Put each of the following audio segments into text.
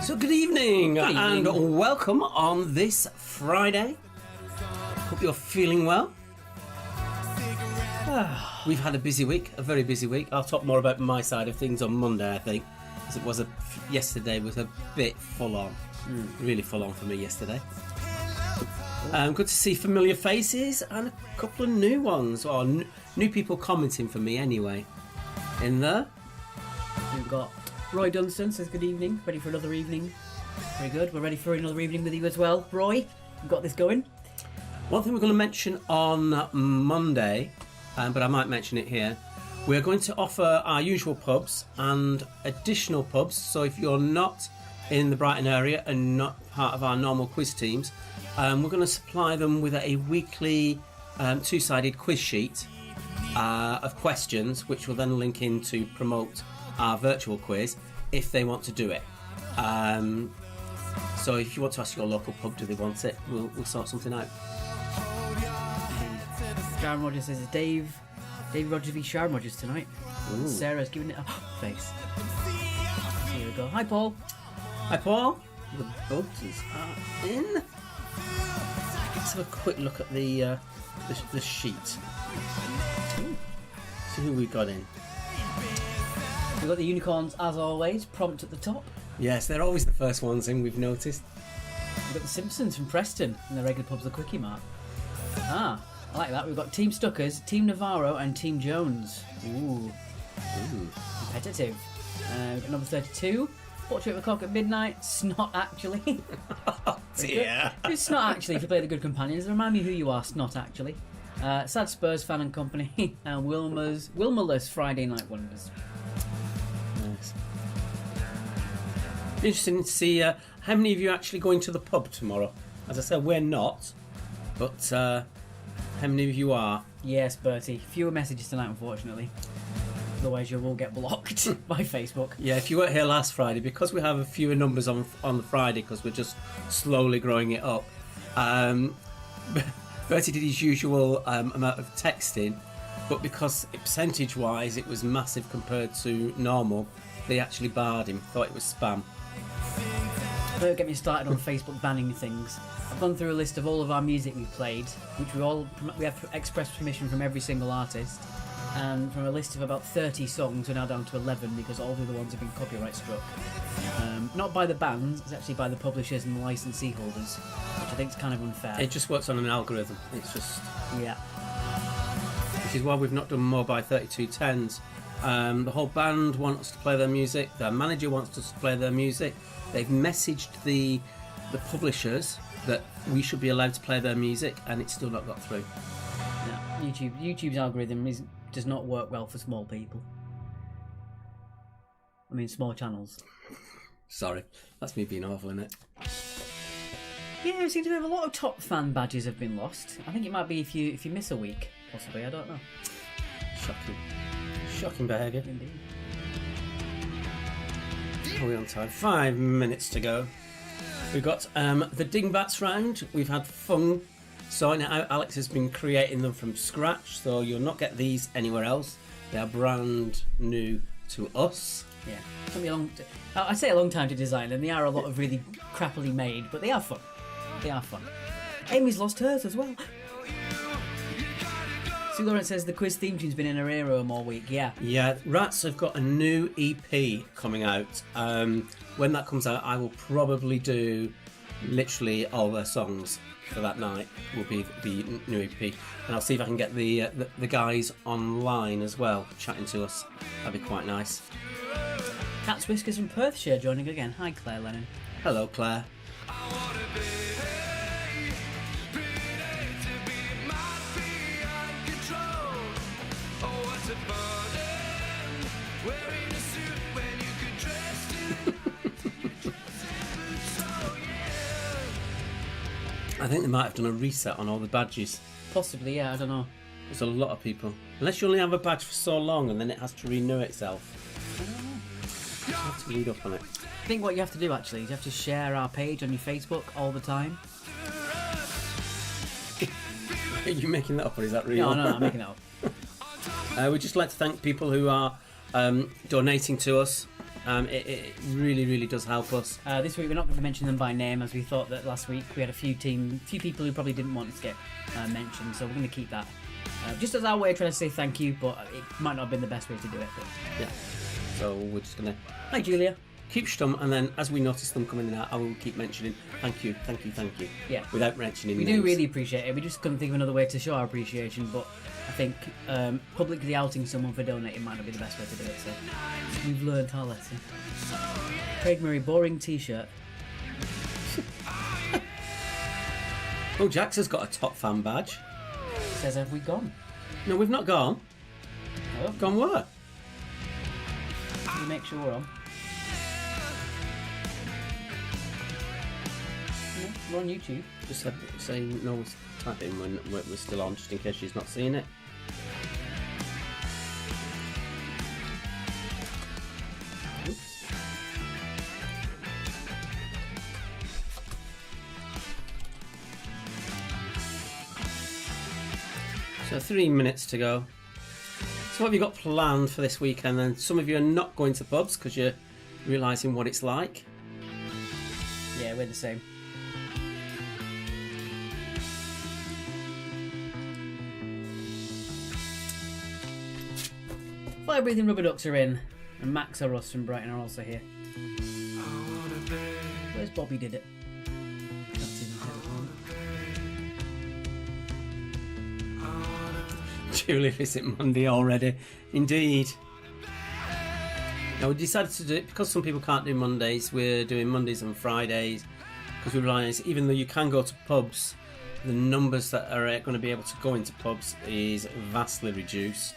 So good evening, Good evening. and welcome on this Friday. Hope you're feeling well. We've had a busy week, a very busy week. I'll talk more about my side of things on Monday, I think, because it was yesterday was a bit full on, really full on for me yesterday. Good to see familiar faces and a couple of new ones, or new people commenting for me anyway. In there, We've got Roy Dunstan says good evening, ready for another evening. Very good, we're ready for another evening with you as well. Roy, we've got this going. one thing we're going to mention on Monday, but I might mention it here, we're going to offer our usual pubs and additional pubs. So if you're not in the Brighton area and not part of our normal quiz teams, we're going to supply them with a weekly two-sided quiz sheet of questions, which will then link in to promote our virtual quiz if they want to do it. So if you want to ask your local pub, do they want it? We'll sort something out. Sharon Rogers says it's Dave Rogers v Sharon Rogers tonight. Ooh. Sarah's giving it a face. Here we go. Hi Paul. Hi Paul. The butters are in. Let's have a quick look at the sheet. Ooh. See who we got in. We've got the unicorns as always, prompt at the top. Yes, they're always the first ones in, we've noticed. We've got the Simpsons from Preston and the regular pub's the Quickie Mart. I like that. We've got Team Stuckers, Team Navarro and Team Jones. Ooh. Competitive. We've got number 32. Portrait of a Cock at Midnight. Snot Actually. Oh dear. Who's Snot Actually if you play the Good Companions? Remind me who you are, Snot Actually. Sad Spurs Fan and Company and Wilmerless Friday Night Wonders. Nice. Interesting to see how many of you are actually going to the pub tomorrow. As I said, we're not, but how many of you are? Yes, Bertie. Fewer messages tonight, unfortunately. Otherwise, you will get blocked by Facebook. Yeah, if you weren't here last Friday, because we have a fewer numbers on the Friday, because we're just slowly growing it up. Bertie did his usual amount of texting, but because percentage-wise it was massive compared to normal, they actually barred him, thought it was spam. Don't get me started on Facebook banning things. I've gone through a list of all of our music we've played, which we have expressed permission from every single artist, and from a list of about 30 songs we're now down to 11 because all the other ones have been copyright struck. Not by the bands, it's actually by the publishers and the licensee holders, which I think is kind of unfair. It just works on an algorithm. It's just... Yeah. Which is why we've not done more by 3210s. The whole band want us to play their music. Their manager wants us to play their music. They've messaged the publishers that we should be allowed to play their music, and it's still not got through. No, YouTube's algorithm does not work well for small people. I mean, small channels. Sorry, that's me being awful, isn't it? Yeah, we seem to have a lot of top fan badges have been lost. I think it might be if you miss a week, possibly. I don't know. Shocking behaviour. Indeed. Are we on time? 5 minutes to go. We've got the Dingbats round. We've had fun sorting it out. Alex has been creating them from scratch, so you'll not get these anywhere else. They are brand new to us. Yeah, it took me I say a long time to design them. They are a lot of really crappily made, but they are fun. They are fun. Amy's lost hers as well. Sue Lawrence says the quiz theme tune's been in her earworm all week. Yeah, Rats have got a new EP coming out. When that comes out, I will probably do literally all their songs for that night. Will be the new EP, and I'll see if I can get the guys online as well, chatting to us. That'd be quite nice. Cat's Whiskers from Perthshire joining again. Hi, Claire Lennon. Hello, Claire. I think they might have done a reset on all the badges. Possibly, yeah, I don't know. There's a lot of people. Unless you only have a badge for so long and then it has to renew itself. You have to read up on it. I think what you have to do actually is you have to share our page on your Facebook all the time. Are you making that up or is that real? No, I'm making it up. We'd just like to thank people who are donating to us. It really, really does help us. This week we're not going to mention them by name, as we thought that last week we had a few people who probably didn't want to get mentioned, so we're going to keep that just as our way of trying to say thank you, but it might not have been the best way to do it. But... Yeah. So we're just going to... Hi, Julia. Keep stum, and then as we notice them coming in and out, I will keep mentioning thank you. Yeah. Without mentioning We names. do really appreciate it. We just couldn't think of another way to show our appreciation, but I think publicly outing someone for donating might not be the best way to do it, so we've learned our lesson. Craig Murray, boring t-shirt. Oh, Jax has got a top fan badge. Says, have we gone? No, we've not gone. Oh, Gone where? can we make sure we're on? No, we're on YouTube. Just say no one's typing when we're still on, just in case she's not seeing it. Oops. So 3 minutes to go. So what have you got planned for this weekend then? Some of you are not going to pubs because you're realising what it's like. Yeah, we're the same. Fire breathing rubber ducks are in, and Max or Russ from Brighton are also here. Where's Bobby Did It? That's in his head. Julia, is it Monday already? Indeed. Now we decided to do it because some people can't do Mondays. We're doing Mondays and Fridays because we realise even though you can go to pubs, the numbers that are going to be able to go into pubs is vastly reduced.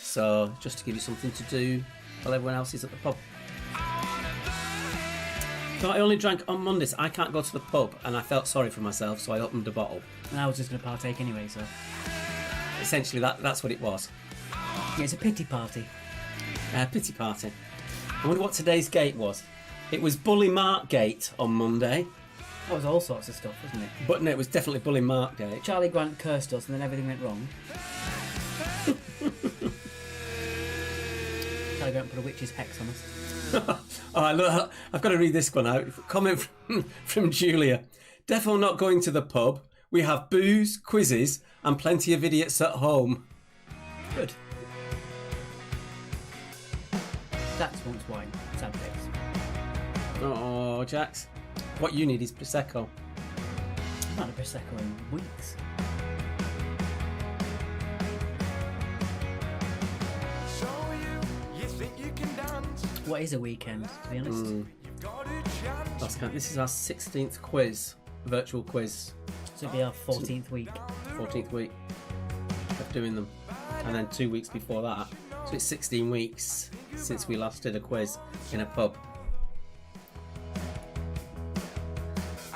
So just to give you something to do while everyone else is at the pub. So I only drank on Mondays. I can't go to the pub, and I felt sorry for myself, so I opened a bottle. And I was just going to partake anyway, so... Essentially, that's what it was. Yeah, it's a pity party. Pity party. I wonder what today's gate was. It was Bully Mark Gate on Monday. That was all sorts of stuff, wasn't it? But no, it was definitely Bully Mark Gate. Charlie Grant cursed us and then everything went wrong. Charlie Grant put a witch's hex on us. Oh, look, I've got to read this one out. Comment from Julia. Defo not going to the pub. We have booze, quizzes, and plenty of idiots at home. Good. That's once wine. Sad face. Oh, Jax. What you need is Prosecco. I've not had a Prosecco in weeks. What is a weekend, to be honest? This is our 16th quiz, virtual quiz. So it'll be our 14th week. 14th week of doing them. And then 2 weeks before that. So it's 16 weeks since we last did a quiz in a pub.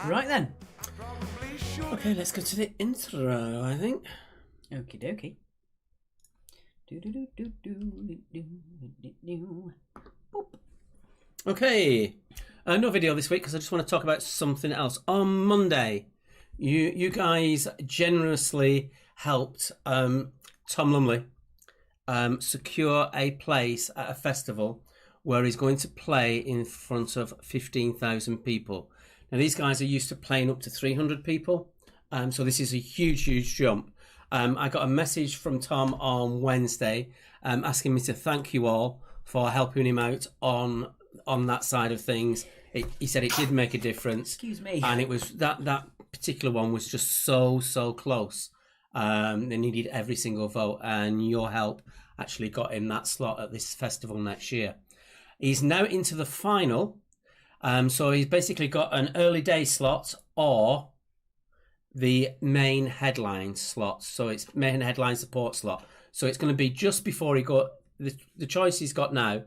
Right then. Okay, let's go to the intro, I think. Okie dokie. Boop. Okay, no video this week because I just want to talk about something else. On Monday, you guys generously helped Tom Lumley secure a place at a festival where he's going to play in front of 15,000 people. Now, these guys are used to playing up to 300 people, so this is a huge jump. I got a message from Tom on Wednesday asking me to thank you all for helping him out on that side of things. He said it did make a difference. Excuse me. And it was that particular one was just so close. They needed every single vote, and your help actually got him that slot at this festival next year. He's now into the final, so he's basically got an early day slot or the main headline slot. So it's main headline support slot. So it's going to be just before he got the choice he's got now,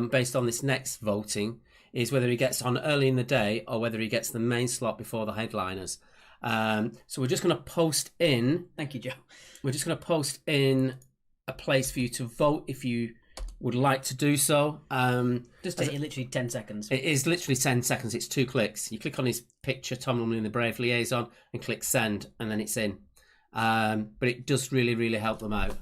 based on this next voting, is whether he gets on early in the day or whether he gets the main slot before the headliners. So we're just going to post in. Thank you, Joe. We're just going to post in a place for you to vote if you would like to do so. Just take you literally 10 seconds. It is literally 10 seconds. It's 2 clicks. You click on his picture, Tom Lumley and the Brave Liaison, and click send, and then it's in. But it does really help them out.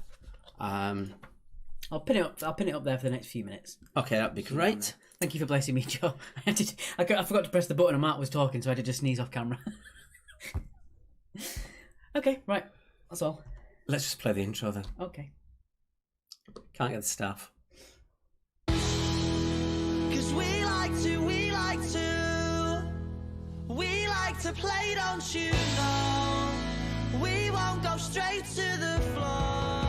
I'll pin it up. I'll pin it up there for the next few minutes. Okay, that'd be great. Thank you for blessing me, Joe. I forgot to press the button and Mark was talking, so I had to just sneeze off camera. Okay, right. That's all. Let's just play the intro then. Okay. Can't get the staff. 'Cause we like to play, don't you know? We won't go straight to the floor.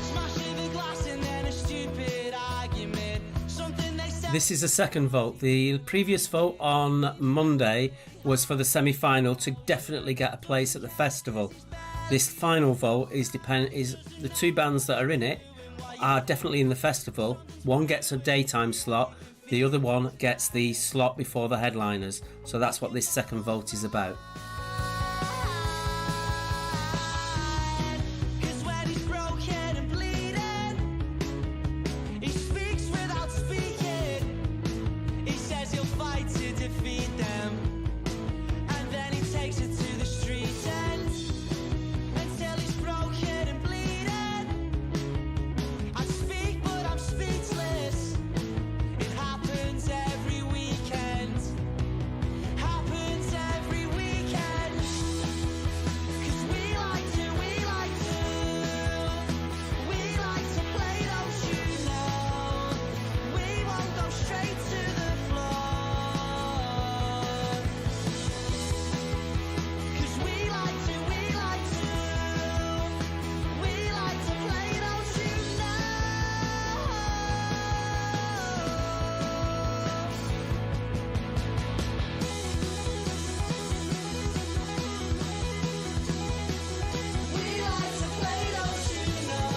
Smashing the glass and then a stupid argument. Something they said. This is the second vote. The previous vote on Monday was for the semi-final to definitely get a place at the festival. This final vote is the two bands that are in it are definitely in the festival. One gets a daytime slot, the other one gets the slot before the headliners. So that's what this second vote is about. 'Cause when he's broken and bleeding, he speaks without speaking. He says he'll fight to defeat them, and then he takes it to the street end until he's broken and bleeding. I speak, but I'm speechless. It happens every weekend. Happens every weekend. 'Cause we like to play, don't you know? We won't go straight to the floor. 'Cause we like to play, don't you know? We like to play, don't you know? We like to play, don't you know?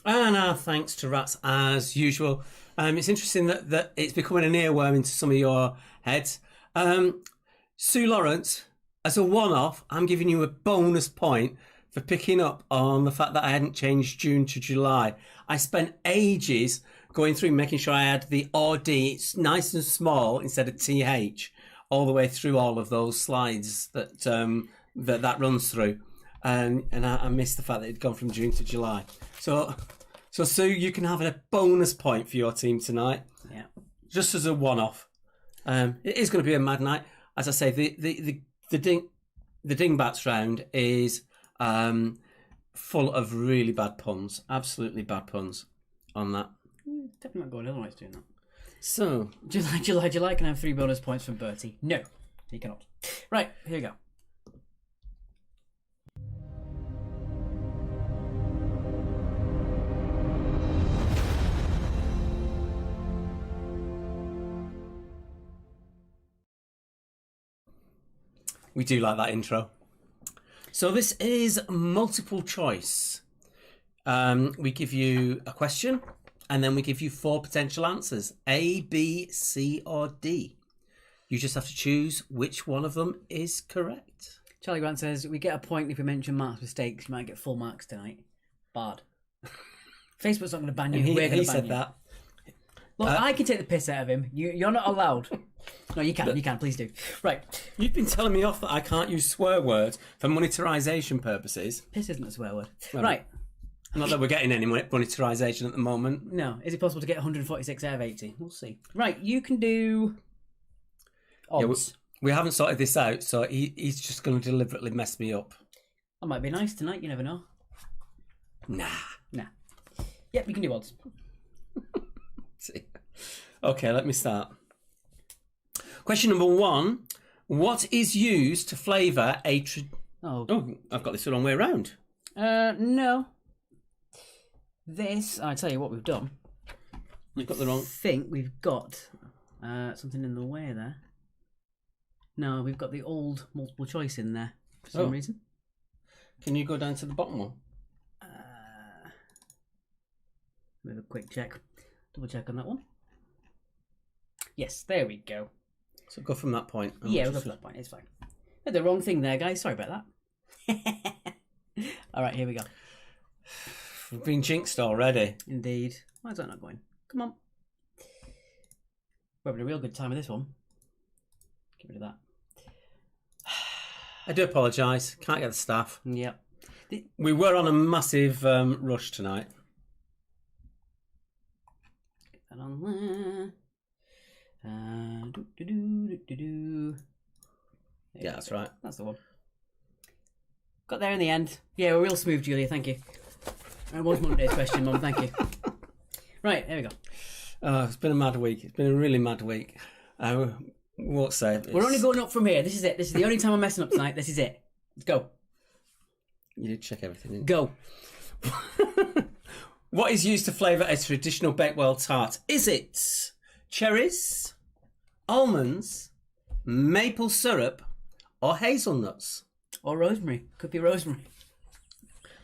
And our thanks to Rats as usual. It's interesting that it's becoming an earworm into some of your heads. Sue Lawrence, as a one-off, I'm giving you a bonus point for picking up on the fact that I hadn't changed June to July. I spent ages going through making sure I had the RD nice and small instead of TH all the way through all of those slides that that runs through. And I missed the fact that it'd gone from June to July. So Sue, you can have a bonus point for your team tonight, Yeah. just as a one-off. It is going to be a mad night. As I say, the Dingbats round is full of really bad puns, absolutely bad puns on that. Definitely not going otherwise doing that. So, July can have 3 bonus points from Bertie. No, he cannot. Right, here we go. we do like that intro. So this is multiple choice. We give you a question, and then we give you 4 potential answers: A, B, C, or D. You just have to choose which one of them is correct. Charlie Grant says, we get a point if we mention Mark's mistakes. You might get full marks tonight. Bad. Facebook's not going to ban you. And We're going he to ban said you. that. Look, I can take the piss out of him. You're not allowed. No, you can, please do. Right. You've been telling me off that I can't use swear words for monetarisation purposes. Piss isn't a swear word. No. Right. Not that we're getting any monetarisation at the moment. No. Is it possible to get 146 out of 80? We'll see. Right, you can do Yeah, odds. we haven't sorted this out, so he's just going to deliberately mess me up. That might be nice tonight, you never know. Nah. Yep, you can do odds. See. Okay, let me start. Question number 1. What is used to flavour a... Oh, Oh, I've got this the wrong way around. no. This, I'll tell you what we've done. You've got the wrong. I think we've got something in the way there. No, we've got the old multiple choice in there for some reason. Can you go down to the bottom one? With a quick check. Double check on that one. Yes, there we go. So go from that point. Yeah, we'll go from that point. It's fine. Did the wrong thing there, guys. Sorry about that. All right, here we go. We've been jinxed already. Indeed. Why is that not going? Come on. We're having a real good time with this one. Get rid of that. I do apologise. Can't get the staff. Yep. We were on a massive rush tonight. Get that on there. Yeah, that's right. That's the one. Got there in the end. Yeah, we're real smooth, Julia. Thank you. That was Monday's question, Mum. Thank you. Right, there we go. It's been a mad week. It's been a really mad week. I won't say it. We're only going up from here. This is it. This is the only time I'm messing up tonight. This is it. Let's go. You did check everything in. Go. What is used to flavour a traditional Bakewell tart? Is it cherries, almonds, maple syrup, or hazelnuts? Or rosemary. Could be rosemary.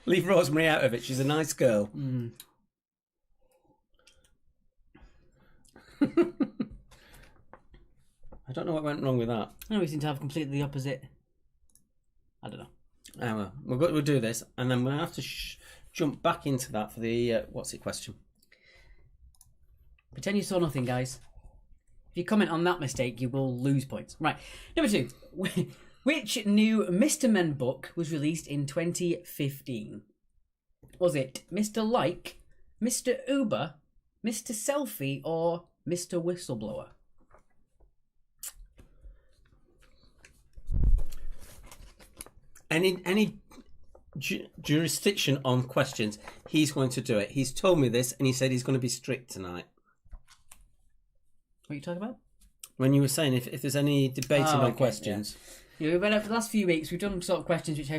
Leave Rosemary out of it. She's a nice girl. I don't know what went wrong with that. No, we seem to have completely the opposite. I don't know. Well, we'll do this, and then we'll have to jump back into that for the what's it question. Pretend you saw nothing, guys. If you comment on that mistake, you will lose points. Right. Number 2. Which new Mr. Men book was released in 2015? Was it Mr. Like, Mr. Uber, Mr. Selfie, or Mr. Whistleblower? Any jurisdiction on questions, he's going to do it. He's told me this, and he said he's going to be strict tonight. What are you talking about? When you were saying if there's any debating on questions. Yeah, we've been over the last few weeks. We've done sort of questions which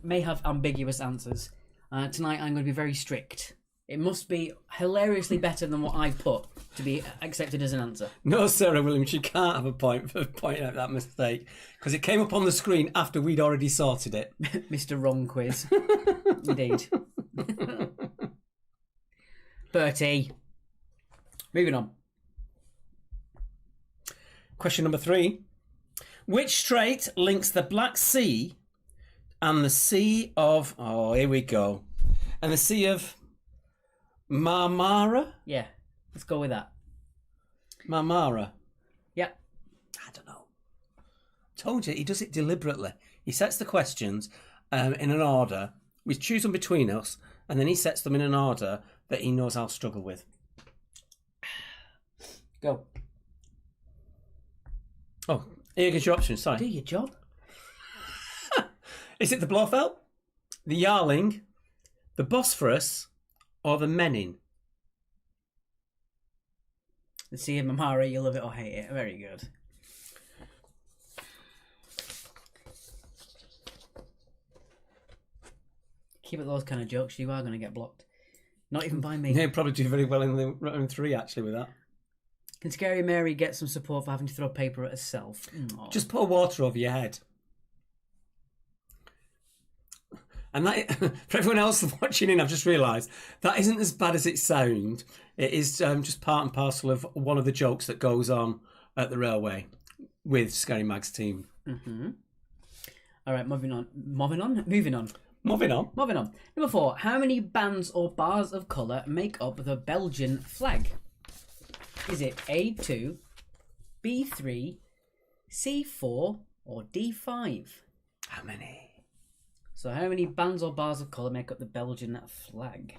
may have ambiguous answers. Tonight, I'm going to be very strict. It must be hilariously better than what I put to be accepted as an answer. No, Sarah Williams, you can't have a point for pointing out that mistake because it came up on the screen after we'd already sorted it. Mr. Wrong Quiz. Indeed. Bertie. Moving on. Question number 3. Which strait links the Black Sea and the Sea of... Oh, here we go. And the Sea of Marmara? Yeah, let's go with that. Marmara. Yep. I don't know. Told you, he does it deliberately. He sets the questions in an order. We choose them between us, and then he sets them in an order that he knows I'll struggle with. Go. Oh, here goes your options. Sorry. Do your job. Is it the Blofeld, the Yarling, the Bosphorus, or the Menin? The Sea of Marmara, you love it or hate it. Very good. Keep up those kind of jokes, you are going to get blocked. Not even by me. He'll probably do very well in the round 3, actually, with that. Can Scary Mary get some support for having to throw paper at herself? Aww. Just pour water over your head. And that, for everyone else watching in, I've just realised that isn't as bad as it sounds. It is just part and parcel of one of the jokes that goes on at the railway with Scary Mag's team. Mm-hmm. All right, moving on. Number 4. How many bands or bars of colour make up the Belgian flag? Is it A2, B3, C4, or D5? How many? So how many bands or bars of colour make up the Belgian flag?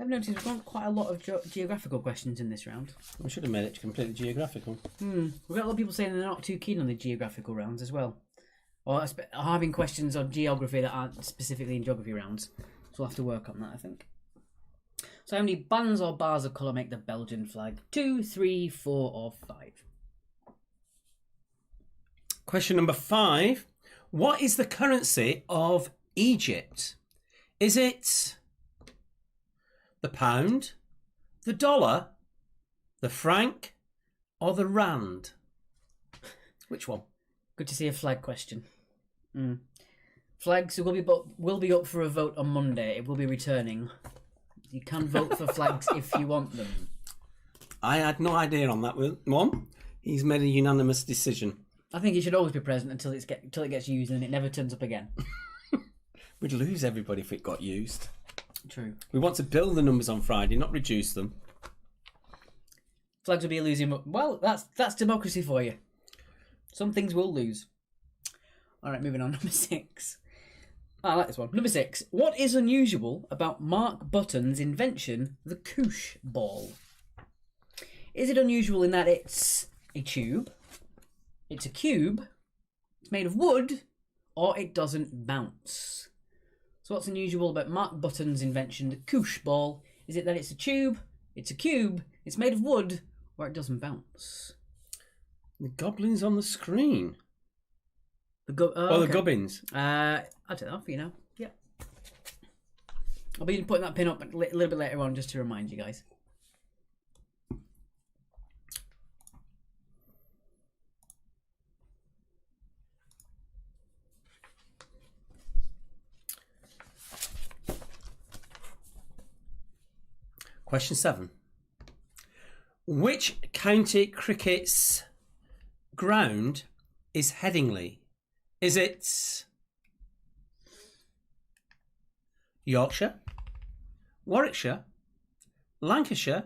I've noticed we've got quite a lot of geographical questions in this round. We should have made it completely geographical. We've got a lot of people saying they're not too keen on the geographical rounds as well. Or having questions on geography that aren't specifically in geography rounds. So we'll have to work on that, I think. So how many bands or bars of colour make the Belgian flag? 2, 3, 4, or 5? Question number 5. What is the currency of Egypt? Is it the pound, the dollar, the franc, or the rand? Which one? Good to see a flag question. Flags will be up for a vote on Monday. It will be returning. You can vote for flags if you want them. I had no idea on that one. He's made a unanimous decision. I think it should always be present until it gets used and it never turns up again. We'd lose everybody if it got used. True. We want to build the numbers on Friday, not reduce them. Flags will be losing. Well, that's democracy for you. Some things will lose. All right, moving on. Number 6. I like this one. Number 6. What is unusual about Mark Button's invention, the Koosh ball? Is it unusual in that it's a tube, it's a cube, it's made of wood, or it doesn't bounce? So what's unusual about Mark Button's invention, the Koosh ball? Is it that it's a tube, it's a cube, it's made of wood, or it doesn't bounce? The goblins on the screen. The The gubbins. I'll take that off for you now. Yeah. I'll be putting that pin up a little bit later on just to remind you guys. Question 7. Which county cricket's ground is Headingley? Is it Yorkshire, Warwickshire, Lancashire,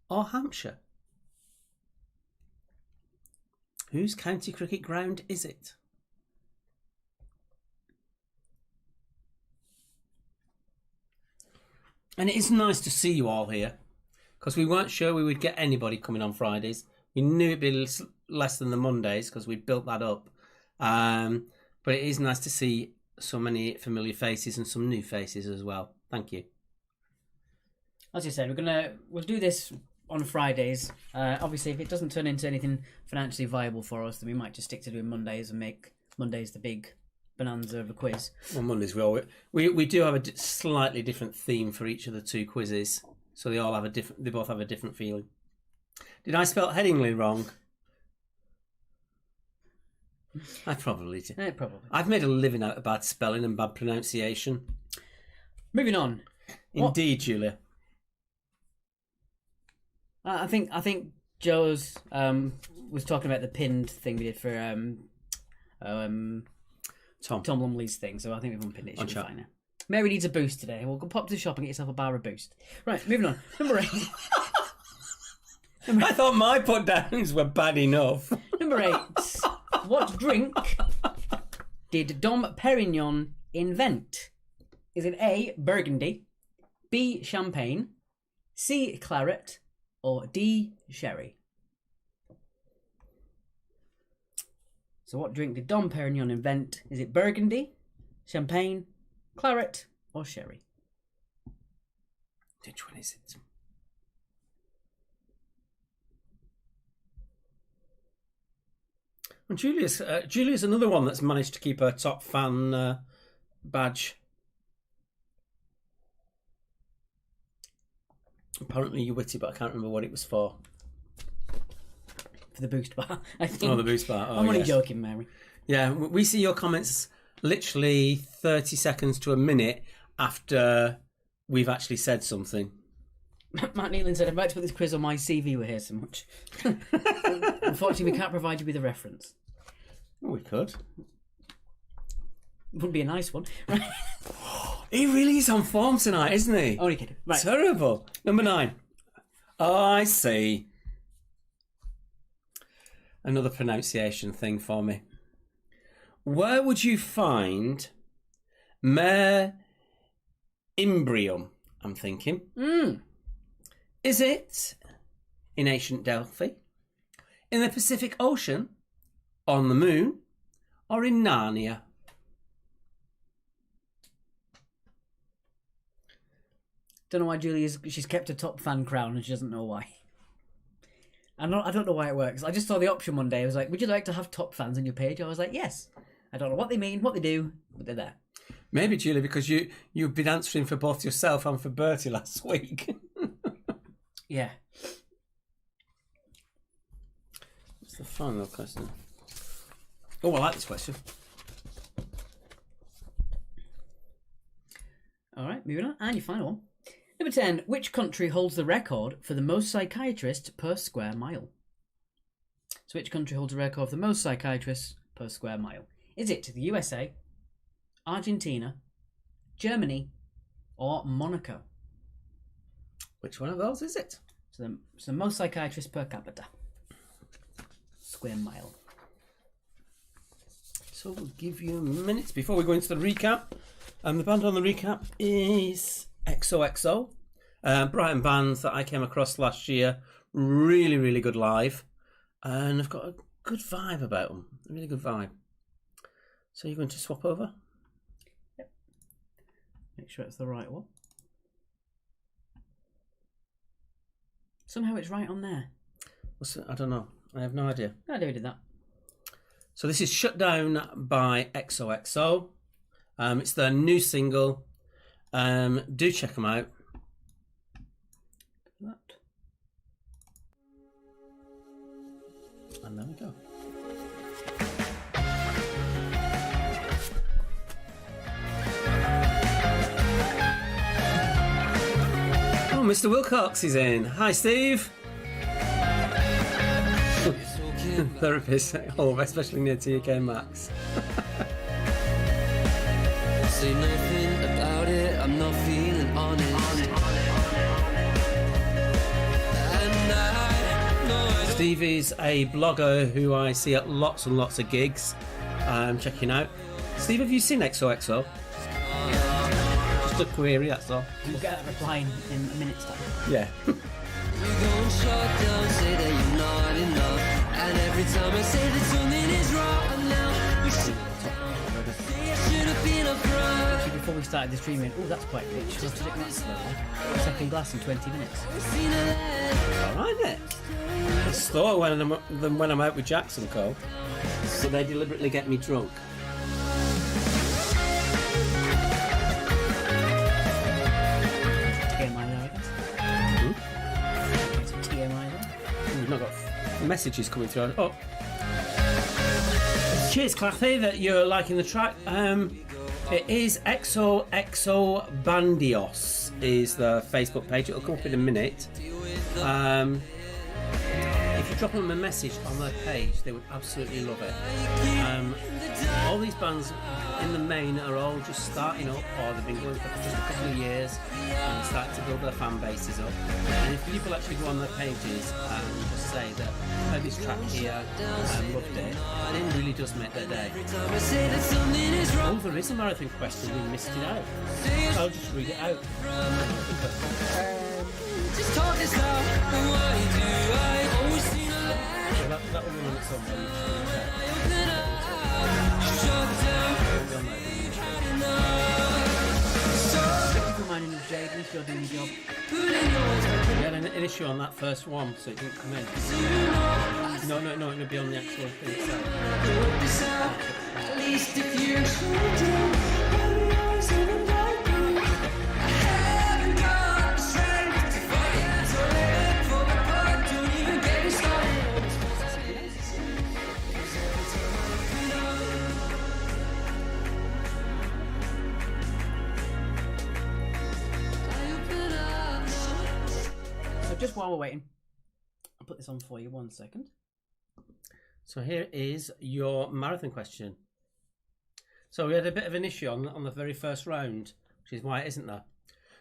or Hampshire? Whose county cricket ground is it? And it is nice to see you all here, because we weren't sure we would get anybody coming on Fridays. We knew it'd be less than the Mondays because we built that up. But it is nice to see so many familiar faces and some new faces as well. Thank you. As you said, we'll do this on Fridays. Obviously, if it doesn't turn into anything financially viable for us, then we might just stick to doing Mondays and make Mondays the big bonanza of a quiz. Well, Mondays we do have a slightly different theme for each of the two quizzes, so they both have a different feeling. Did I spell Headingley wrong? I probably did. Probably. I've made a living out of bad spelling and bad pronunciation. Moving on. Indeed, Julia. I think Joe's was talking about the pinned thing we did for Tom Lumley's thing, so I think we've unpinned it. It should be fine now. Mary needs a boost today. We'll go pop to the shop and get yourself a bar of boost. Right, moving on. Number 8. I thought my put downs were bad enough. Number 8. What drink did Dom Perignon invent? Is it A, Burgundy, B, Champagne, C, Claret, or D, Sherry? So what drink did Dom Perignon invent? Is it Burgundy, Champagne, Claret, or Sherry? Which one is it? And Julia's another one that's managed to keep her top fan badge. Apparently you're witty, but I can't remember what it was for. For the boost bar, I think. Oh, the boost bar. Oh, I'm only yes. joking, Mary. Yeah, we see your comments literally 30 seconds to a minute after we've actually said something. Matt Nealon said, I'm about to put this quiz on my CV, we're here so much. Unfortunately, we can't provide you with a reference. Well, we could. Would be a nice one. Right. He really is on form tonight, isn't he? Only kidding. Right. Terrible. Number 9. Oh, I see. Another pronunciation thing for me. Where would you find Mare Imbrium? I'm thinking. Is it in ancient Delphi, in the Pacific Ocean, on the moon, or in Narnia? Don't know why she's kept a top fan crown and she doesn't know why. I don't know why it works. I just saw the option one day. I was like, would you like to have top fans on your page? I was like, yes. I don't know what they mean, what they do, but they're there. Maybe, Julie, because you've been answering for both yourself and for Bertie last week. Yeah. What's the final question? Oh, I like this question. All right, moving on. And your final one. Number 10. Which country holds the record for the most psychiatrists per square mile? So which country holds the record for the most psychiatrists per square mile? Is it the USA, Argentina, Germany, or Monaco? Which one of those is it? So the most psychiatrists per capita. Square mile. So we'll give you minutes before we go into the recap. The band on the recap is XOXO. Brighton band that I came across last year. Really, really good live. And I've got a good vibe about them. A really good vibe. So you're going to swap over? Yep. Make sure it's the right one. Somehow it's right on there. What's it? I don't know. I have no idea. I never did that. So this is Shut Down by XOXO. It's their new single. Do check them out. That. And there we go. Oh, Mr. Wilcox is in. Hi, Steve. Therapist at home, especially near TK Maxx. Say nothing about it, I'm not feeling honest. And I know Steve is a blogger who I see at lots and lots of gigs. I'm checking out. Steve, have you seen XOXO? Just a query, that's all. We'll get that reply in a minute's time. Yeah. you go and shut down, say that you're not enough. And every time I say that something is wrong now, you should say I should have been upfront. Actually, before we started the streaming, oh, that's quite rich. Let's drink that slowly. Second glass in 20 minutes. Seen a land. All right, then. It's slower than when I'm out with Jackson Cole. So they deliberately get me drunk. TMI there, I guess. It's a TMI there. We've not got messages coming through. Oh. Cheers, Claffy, that you're liking the track. It is XOXO Bandios is the Facebook page. It'll come up in a minute. If you drop them a message on their page, they would absolutely love it. All these bands in the main are all just starting up, or they've been going for just a couple of years and starting to build their fan bases up. And if people actually go on their pages and just say that I heard this track here and loved it, it really does make their day. I say that something is wrong. Oh, there is a marathon question. We missed it out. I'll just read it out. Just talk this out. And why do I always seem to let That will run on its own. open up? Shut down. Thank you for reminding us, Jade. At least you're doing your job. We had an issue on that first one, so it didn't come in. No, it'll be on the actual thing itself. At least if you're shut down, I haven't got the strength to fight. So let it fall apart. Don't even get me started. So just while we're waiting, I'll put this on for you 1 second. So here is your marathon question. So we had a bit of an issue on the very first round, which is why it isn't there.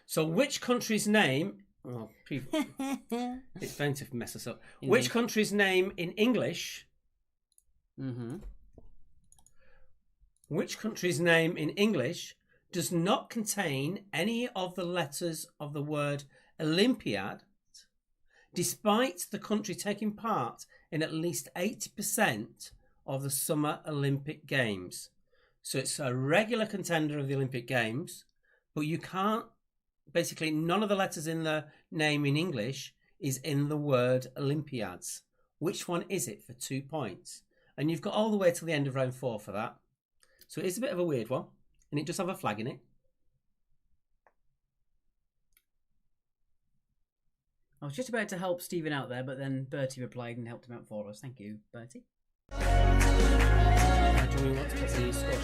So which country's name... Oh, people, it's going to mess us up. Indeed. Which country's name in English... Mm-hmm. Which country's name in English does not contain any of the letters of the word Olympiad, despite the country taking part in at least 80% of the Summer Olympic Games? So it's a regular contender of the Olympic Games, but you can't, basically none of the letters in the name in English is in the word Olympiads. Which one is it for 2 points? And you've got all the way till the end of round 4 for that. So it's a bit of a weird one. and it does have a flag in it. I was just about to help Stephen out there, but then Bertie replied and helped him out for us. Thank you, Bertie. Do we want to put the score sheet?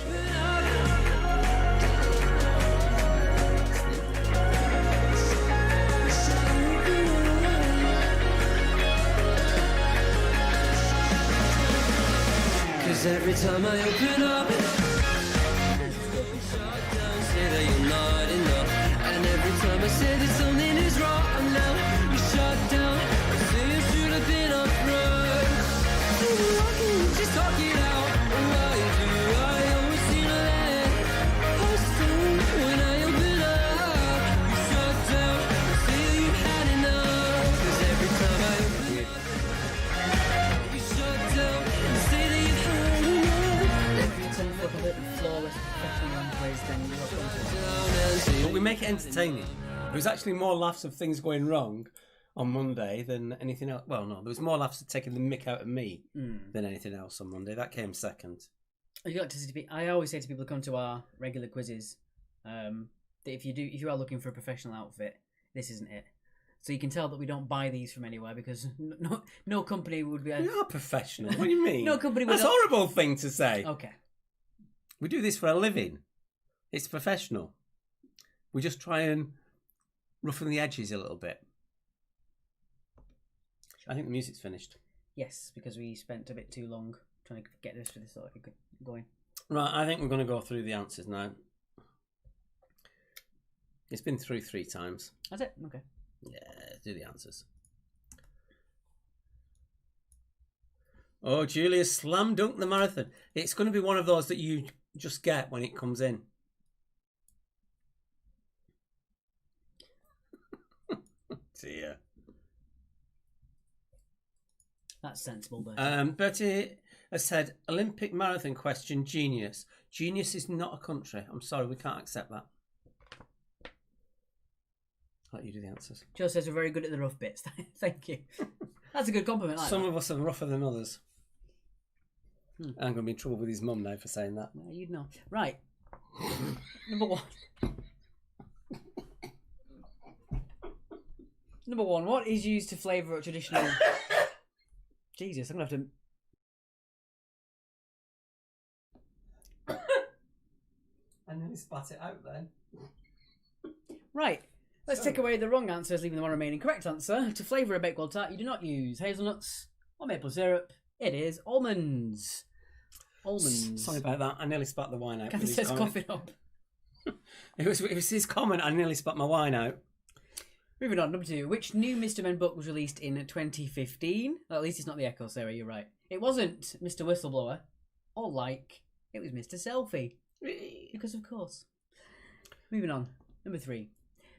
Cause every time I open up, say that you're not enough. And every time I say that something is wrong now, you shut down. Say you should have been upfront. So why can't you just talk it out? Why do I always seem to let us down when I open up? You shut down. Say you had enough. Cause every time I open up, you shut down and say that you've had enough. Some flip flawless professional language, then you're not going to. But we make it entertaining. There was actually more laughs of things going wrong on Monday than anything else. Well, no, there was more laughs of taking the mick out of me than anything else on Monday. That came second. You got to see. I always say to people who come to our regular quizzes that if you are looking for a professional outfit, this isn't it. So you can tell that we don't buy these from anywhere because no company would be. We are professional. What do you mean? No company would. That's a horrible thing to say. Okay. We do this for a living. It's professional. We just try and roughen the edges a little bit. I think the music's finished. Yes, because we spent a bit too long trying to get this going. Right, I think we're going to go through the answers now. It's been through 3 times. That's it. Okay. Yeah, do the answers. Oh, Julia slam dunked the marathon. It's going to be one of those that you just get when it comes in. Dear. That's sensible, Bertie. Bertie has said, Olympic marathon question, genius. Genius is not a country. I'm sorry, we can't accept that. I'll let you do the answers. Joe says we're very good at the rough bits. Thank you. That's a good compliment. Some of us are rougher than others. I'm going to be in trouble with his mum now for saying that. No, you'd know. Right. Number 1. Number 1. What is used to flavour a traditional... Jesus, I'm going to have to... I nearly spat it out then. Right. Let's take away the wrong answers, leaving the one remaining correct answer. To flavour a Bakewell tart, you do not use hazelnuts or maple syrup. It is almonds. Almonds. Sorry about that. I nearly spat the wine out. Kathy says coughing up. It was his comment. I nearly spat my wine out. Moving on, number 2. Which new Mr. Men book was released in 2015? Well, at least it's not The Echo, Sarah, you're right. It wasn't Mr. Whistleblower, or it was Mr. Selfie. Because of course. Moving on, number 3.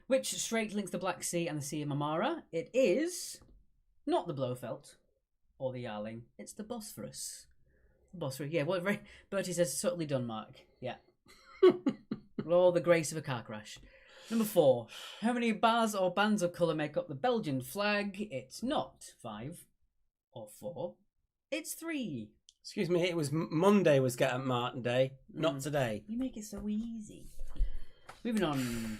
Which strait links the Black Sea and the Sea of Marmara? It is not the Blofeld or the Yarling. It's the Bosphorus. Bosphorus, yeah. What Bertie says, subtly done, Mark. Yeah. With all the grace of a car crash. Number 4. How many bars or bands of colour make up the Belgian flag? It's not 5 or 4. It's 3. Excuse me, it was Monday was Get Up Martin Day, not today. You make it so easy. Moving on.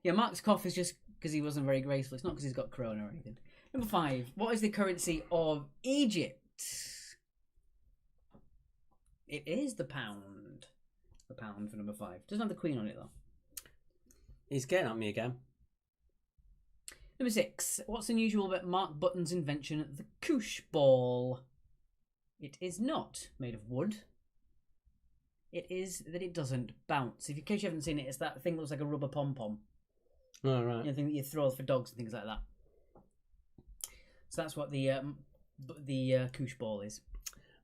Yeah, Mark's cough is just because he wasn't very graceful. It's not because he's got corona or anything. Number 5. What is the currency of Egypt? It is the pound. The pound for number 5. Doesn't have the queen on it though. He's getting at me again. Number 6. What's unusual about Mark Button's invention, the Koosh ball? It is not made of wood. It is that it doesn't bounce. In case you haven't seen it, it's that thing that looks like a rubber pom-pom. Oh, right. You know, the thing that you throw for dogs and things like that. So that's what the Koosh ball is.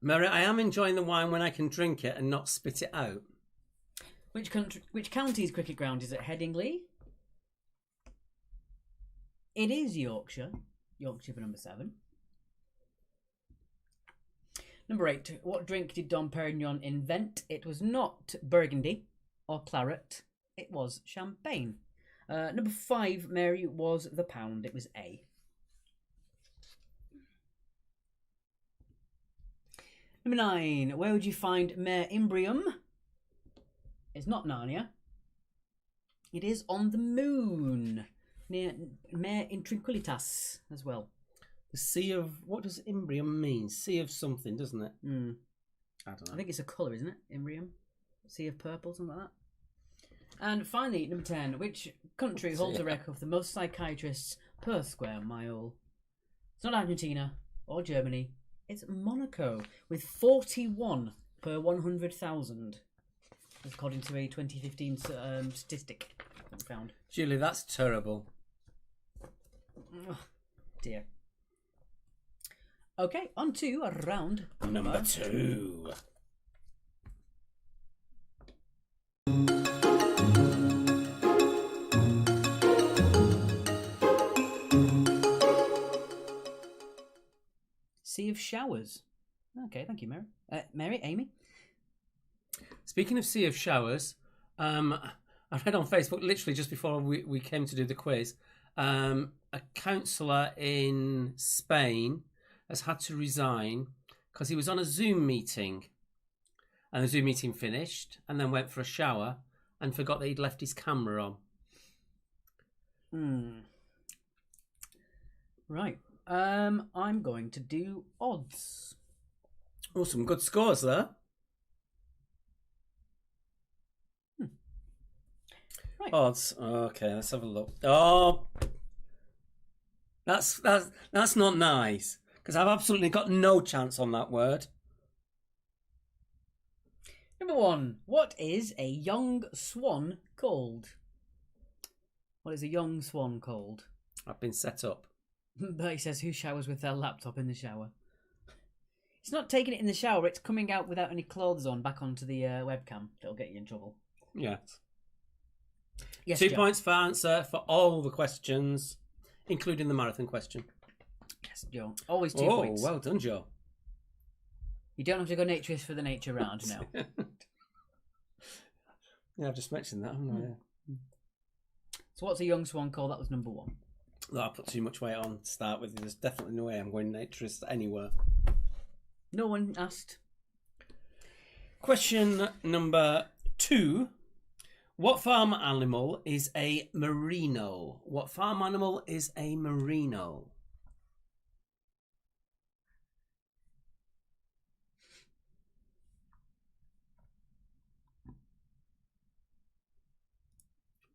Mary, I am enjoying the wine when I can drink it and not spit it out. Which county's cricket ground is it? Headingley? It is Yorkshire. Yorkshire for number 7. Number 8. What drink did Dom Perignon invent? It was not Burgundy or claret. It was champagne. Number 5, Mary, was the pound. It was A. Number 9. Where would you find Mare Imbrium? It's not Narnia. It is on the moon. Near Mare Intrinquilitas as well. The Sea of... What does Imbrium mean? Sea of something, doesn't it? Mm. I don't know. I think it's a colour, isn't it? Imbrium? Sea of purple, something like that. And finally, number 10. Which country holds a record for the most psychiatrists per square mile? It's not Argentina or Germany. It's Monaco, with 41 per 100,000, according to a 2015 statistic that we found. Julie, that's terrible. Oh, dear. Okay, on to round Number 2. Sea of Showers. Okay, thank you, Mary. Amy? Speaking of Sea of Showers, I read on Facebook literally just before we came to do the quiz, a councillor in Spain has had to resign because he was on a Zoom meeting and the Zoom meeting finished and then went for a shower and forgot that he'd left his camera on. Right. I'm going to do odds. Oh, some good scores there. Right. Odds. Okay, let's have a look. Oh, that's not nice because I've absolutely got no chance on that word. Number 1. What is a young swan called? What is a young swan called? I've been set up. Bertie says, who showers with their laptop in the shower? It's not taking it in the shower, it's coming out without any clothes on back onto the webcam. That'll get you in trouble. Yeah. Yes, 2 Joe. points for answer for all the questions, including the marathon question. Yes, Joe. Always 2 Oh, points. well done, Joe. You don't have to go naturist for the nature round now. Yeah, I've just mentioned that, haven't I? Yeah. So what's a young swan called? That was number 1. That I put too much weight on to start with. There's definitely no way I'm going naturist anywhere. No one asked. Question number 2. What farm animal is a merino? What farm animal is a merino?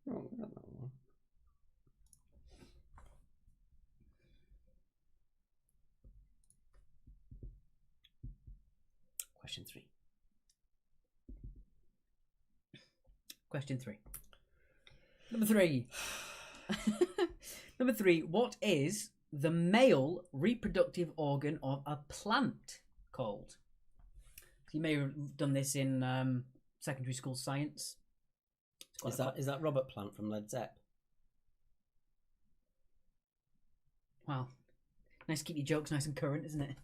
Oh, we got that one. Question 3. Question 3. Number 3. Number 3. What is the male reproductive organ of a plant called? You may have done this in secondary school science. Is that Robert Plant from Led Zepp? Wow. Nice to keep your jokes nice and current, isn't it?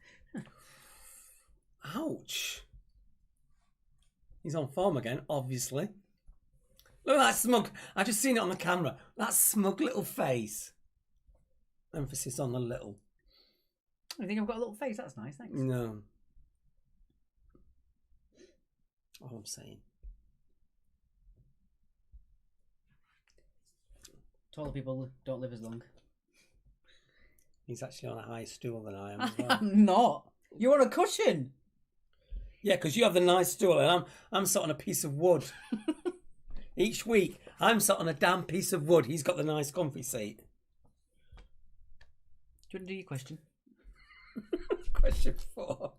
Ouch. He's on form again, obviously. Look at that smug. I just seen it on the camera. That smug little face. Emphasis on the little. I think I've got a little face. That's nice, thanks. No. All I'm saying. Taller people don't live as long. He's actually on a higher stool than I am as I well. am not. You're on a cushion. Yeah, because you have the nice stool and I'm sat on a piece of wood. Each week, I'm sat on a damn piece of wood. He's got the nice comfy seat. Do you want to do your question? Question 4.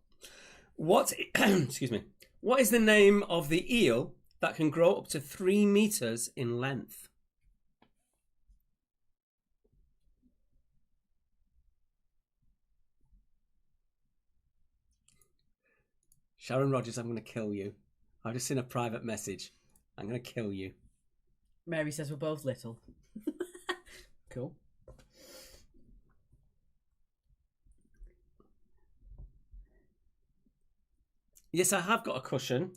What, excuse me, what is the name of the eel that can grow up to 3 meters in length? Sharon Rogers, I'm going to kill you. I've just seen a private message. I'm going to kill you. Mary says we're both little. Cool. Yes, I have got a cushion.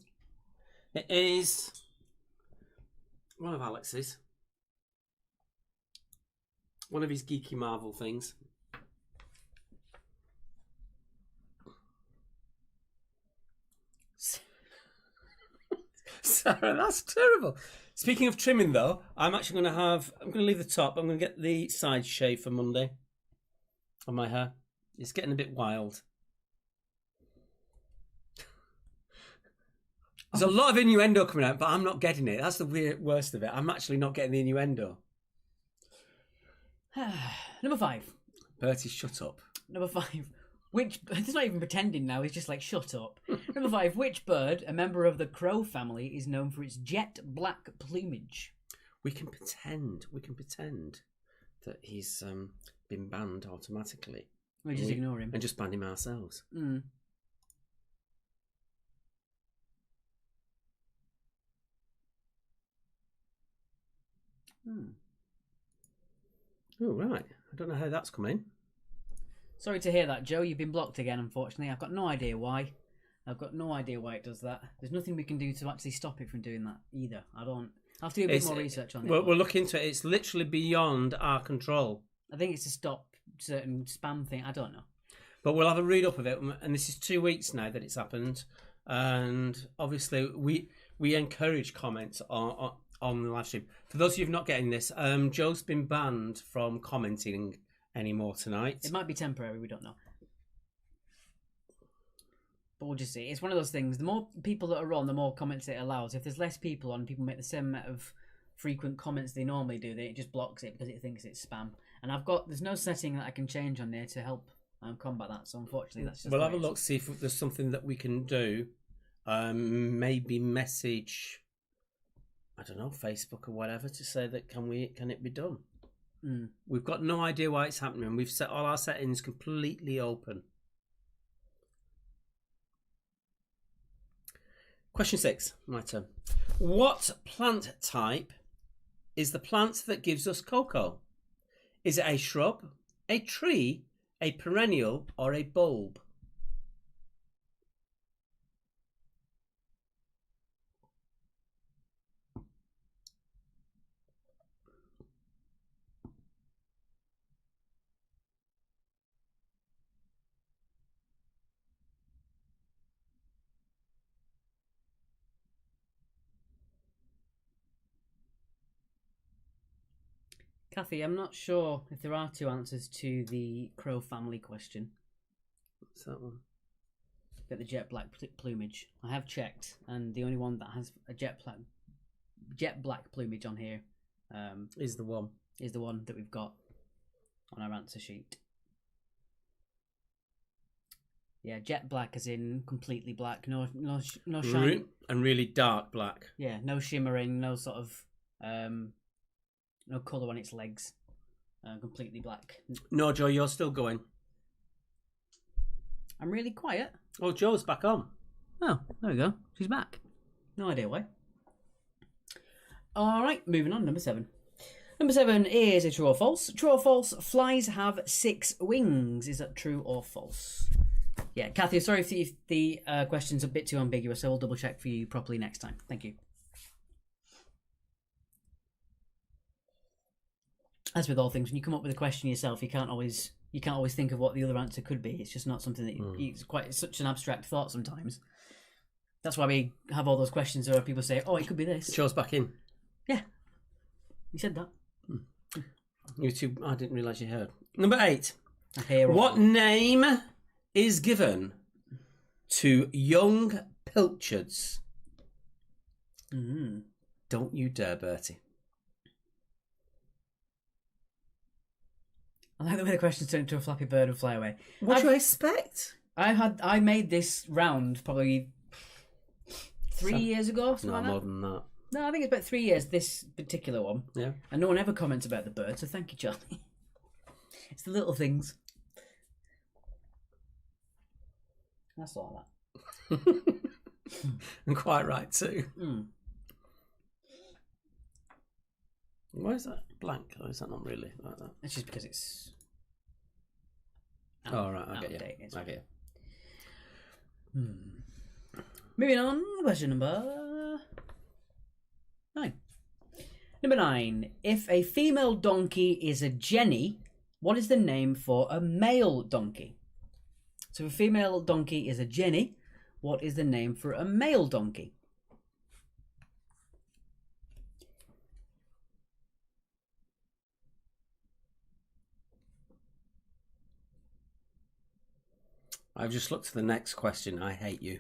It is one of Alex's. One of his geeky Marvel things. Sarah, that's terrible. Speaking of trimming, though, I'm going to leave the top. I'm going to get the side shave for Monday on my hair. It's getting a bit wild. There's a lot of innuendo coming out, but I'm not getting it. That's the worst of it. I'm actually not getting the innuendo. Number 5. Bertie, shut up. Number 5. He's not even pretending now, he's just like, shut up. Number 5. Which bird, a member of the crow family, is known for its jet black plumage? We can pretend that he's been banned automatically. We just ignore him. And just ban him ourselves. Mm. Oh, right. I don't know how that's come in. Sorry to hear that, Joe. You've been blocked again, unfortunately. I've got no idea why. I've got no idea why it does that. There's nothing we can do to actually stop it from doing that either. I'll have to do a bit more research on it. We'll look into it. It's literally beyond our control. I think it's to stop certain spam thing. I don't know. But we'll have a read up of it. And this is 2 weeks now that it's happened. And obviously, we encourage comments on the live stream. For those of you who've not getting this, Joe's been banned from commenting anymore tonight. It might be temporary, we don't know. But we'll just see. It's one of those things. The more people that are on, the more comments it allows. If there's less people on, people make the same amount of frequent comments they normally do, then it just blocks it because it thinks it's spam. And there's no setting that I can change on there to help combat that. So unfortunately, that's just. We'll have a look, see if there's something that we can do. Maybe message, I don't know, Facebook or whatever, to say that can it be done? We've got no idea why it's happening. We've set all our settings completely open. Question 6, my turn. What plant type is the plant that gives us cocoa? Is it a shrub, a tree, a perennial, or a bulb? Kathy, I'm not sure if there are 2 answers to the crow family question. What's that one? Get the jet black plumage. I have checked, and the only one that has a jet black plumage on here Is the one that we've got on our answer sheet. Yeah, jet black as in completely black, no shine, and really dark black. Yeah, no shimmering, no sort of no colour on its legs. Completely black. No, Joe, you're still going. I'm really quiet. Oh, Joe's back on. Oh, there we go. She's back. No idea why. Alright, moving on. Number 7. Number 7 is a true or false. True or false, flies have 6 wings. Is that true or false? Yeah, Kathy, sorry if the question's a bit too ambiguous, so we'll double check for you properly next time. Thank you. As with all things, when you come up with a question yourself, you can't always think of what the other answer could be. It's just not something that it's such an abstract thought sometimes. That's why we have all those questions where people say, "Oh, it could be this." Joe's back in. Yeah, you said that. You two, I didn't realise you heard. Number 8. What name is given to young pilchards? Don't you dare, Bertie. I like the way the questions turn into a Flappy Bird and fly away. What do you expect? I made this round probably 3 years ago. No, like more than that. No, I think it's about 3 years, this particular one. Yeah. And no one ever comments about the bird, so thank you, Charlie. It's the little things. That's all that. And quite right, too. Why is that blank? Or is that not really like that? It's just because it's... Right, I get you. Moving on, question number 9. Number 9. If a female donkey is a jenny, what is the name for a male donkey? So if a female donkey is a jenny, what is the name for a male donkey? I've just looked at the next question. I hate you.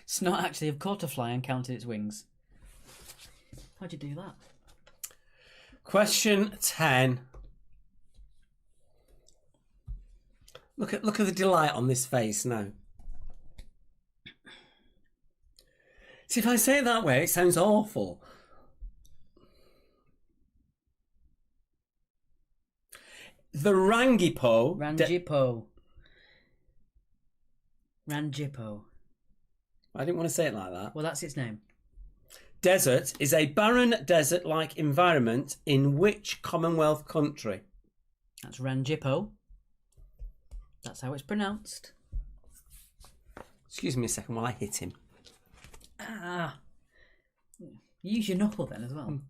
It's not actually have caught a fly and counted its wings. How'd you do that? Question 10. Look at the delight on this face now. See, if I say it that way, it sounds awful. The Rangipo. Rangipo. I didn't want to say it like that. Well, that's its name. Desert is a barren desert-like environment in which Commonwealth country? That's Rangipo. That's how it's pronounced. Excuse me a second while I hit him. Ah. Use your knuckle then as well.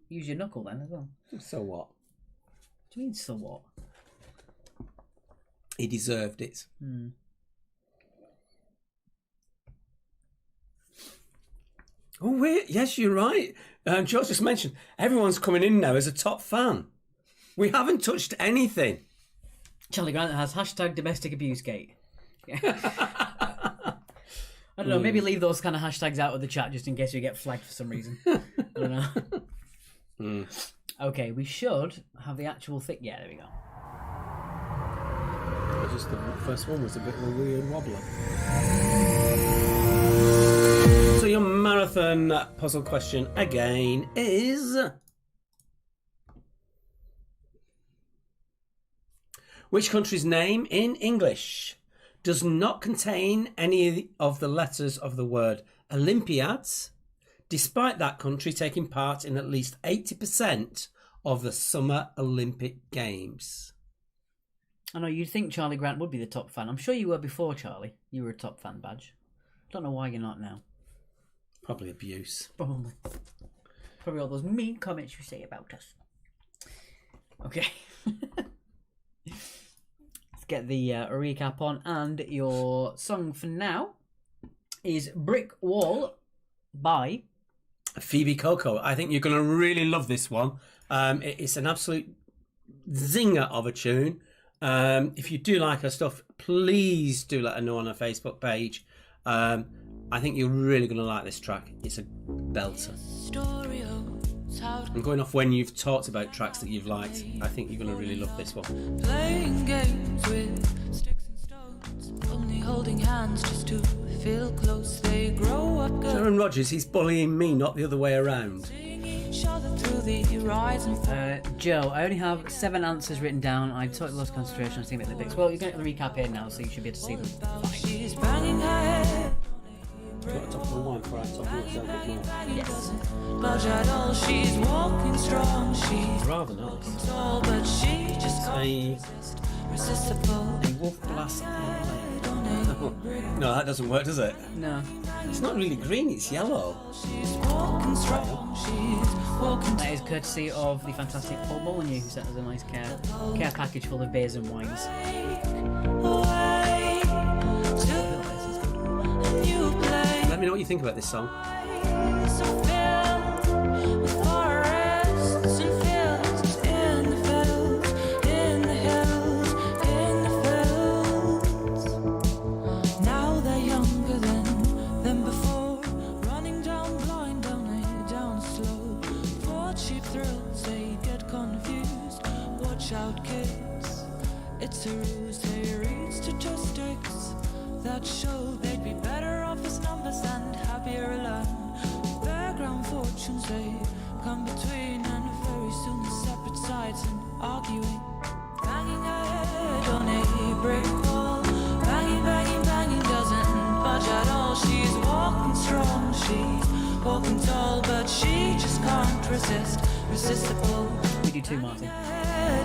Use your knuckle then as well. So what? What do you mean, so what? He deserved it. Oh, wait. Yes, you're right. George just mentioned everyone's coming in now as a top fan. We haven't touched anything. Charlie Grant has hashtag domestic abuse gate. I don't know, maybe leave those kind of hashtags out of the chat just in case you get flagged for some reason. I don't know. Okay, we should have the actual thing. Yeah, there we go. Just the first one was a bit of a weird wobbler. So your marathon puzzle question again is... Which country's name in English does not contain any of the letters of the word Olympiads, despite that country taking part in at least 80% of the Summer Olympic Games? I know, you'd think Charlie Grant would be the top fan. I'm sure you were before, Charlie. You were a top fan badge. Don't know why you're not now. Probably abuse. Probably. Probably all those mean comments you say about us. Okay. Let's get the recap on. And your song for now is Brick Wall by Phoebe Coco. I think you're going to really love this one. It's an absolute zinger of a tune. If you do like her stuff, please do let her know on her Facebook page. I think you're really going to like this track. It's a belter. I'm going off when you've talked about tracks that you've liked. I think you're going to really love this one. Playing games with sticks and stones, only holding hands just to feel close. They grow up good. Sharon Rogers, he's bullying me, not the other way around. Each other through the rise and fall. Joe, I only have 7 answers written down. I totally lost concentration. I was thinking about the picks. Well, you're going to get the recap here now, so you should be able to see them. She's banging her head. Do you want to top of the wine before I top of yourself as well? Yes. Budge at all, she's walking strong. She's Rather nice. tall, but she just can't resistible. A wolf glass. No, that doesn't work, does it? No. It's not really green, it's yellow. She's walking strong. She's walking That is courtesy of the fantastic Paul Molyneux, who sent us a nice care package full of beers and wines. away to a new place. Let me know what you think about this song. So filled with forests and fields in the fields, in the hills, in the fields. Now they're younger than before, running down blind, down slow. For cheap thrills, they get confused. Watch out, kids, it's a ruse. They read statistics that show they'd be better off as numbers and happier alone. Background fortunes, they come between, and very soon they're separate sides and arguing. Banging her head on a brick wall. Banging, banging, banging, doesn't budge at all. She's walking strong, she's walking tall, but she just can't resist. Resistible. We do too, Martin.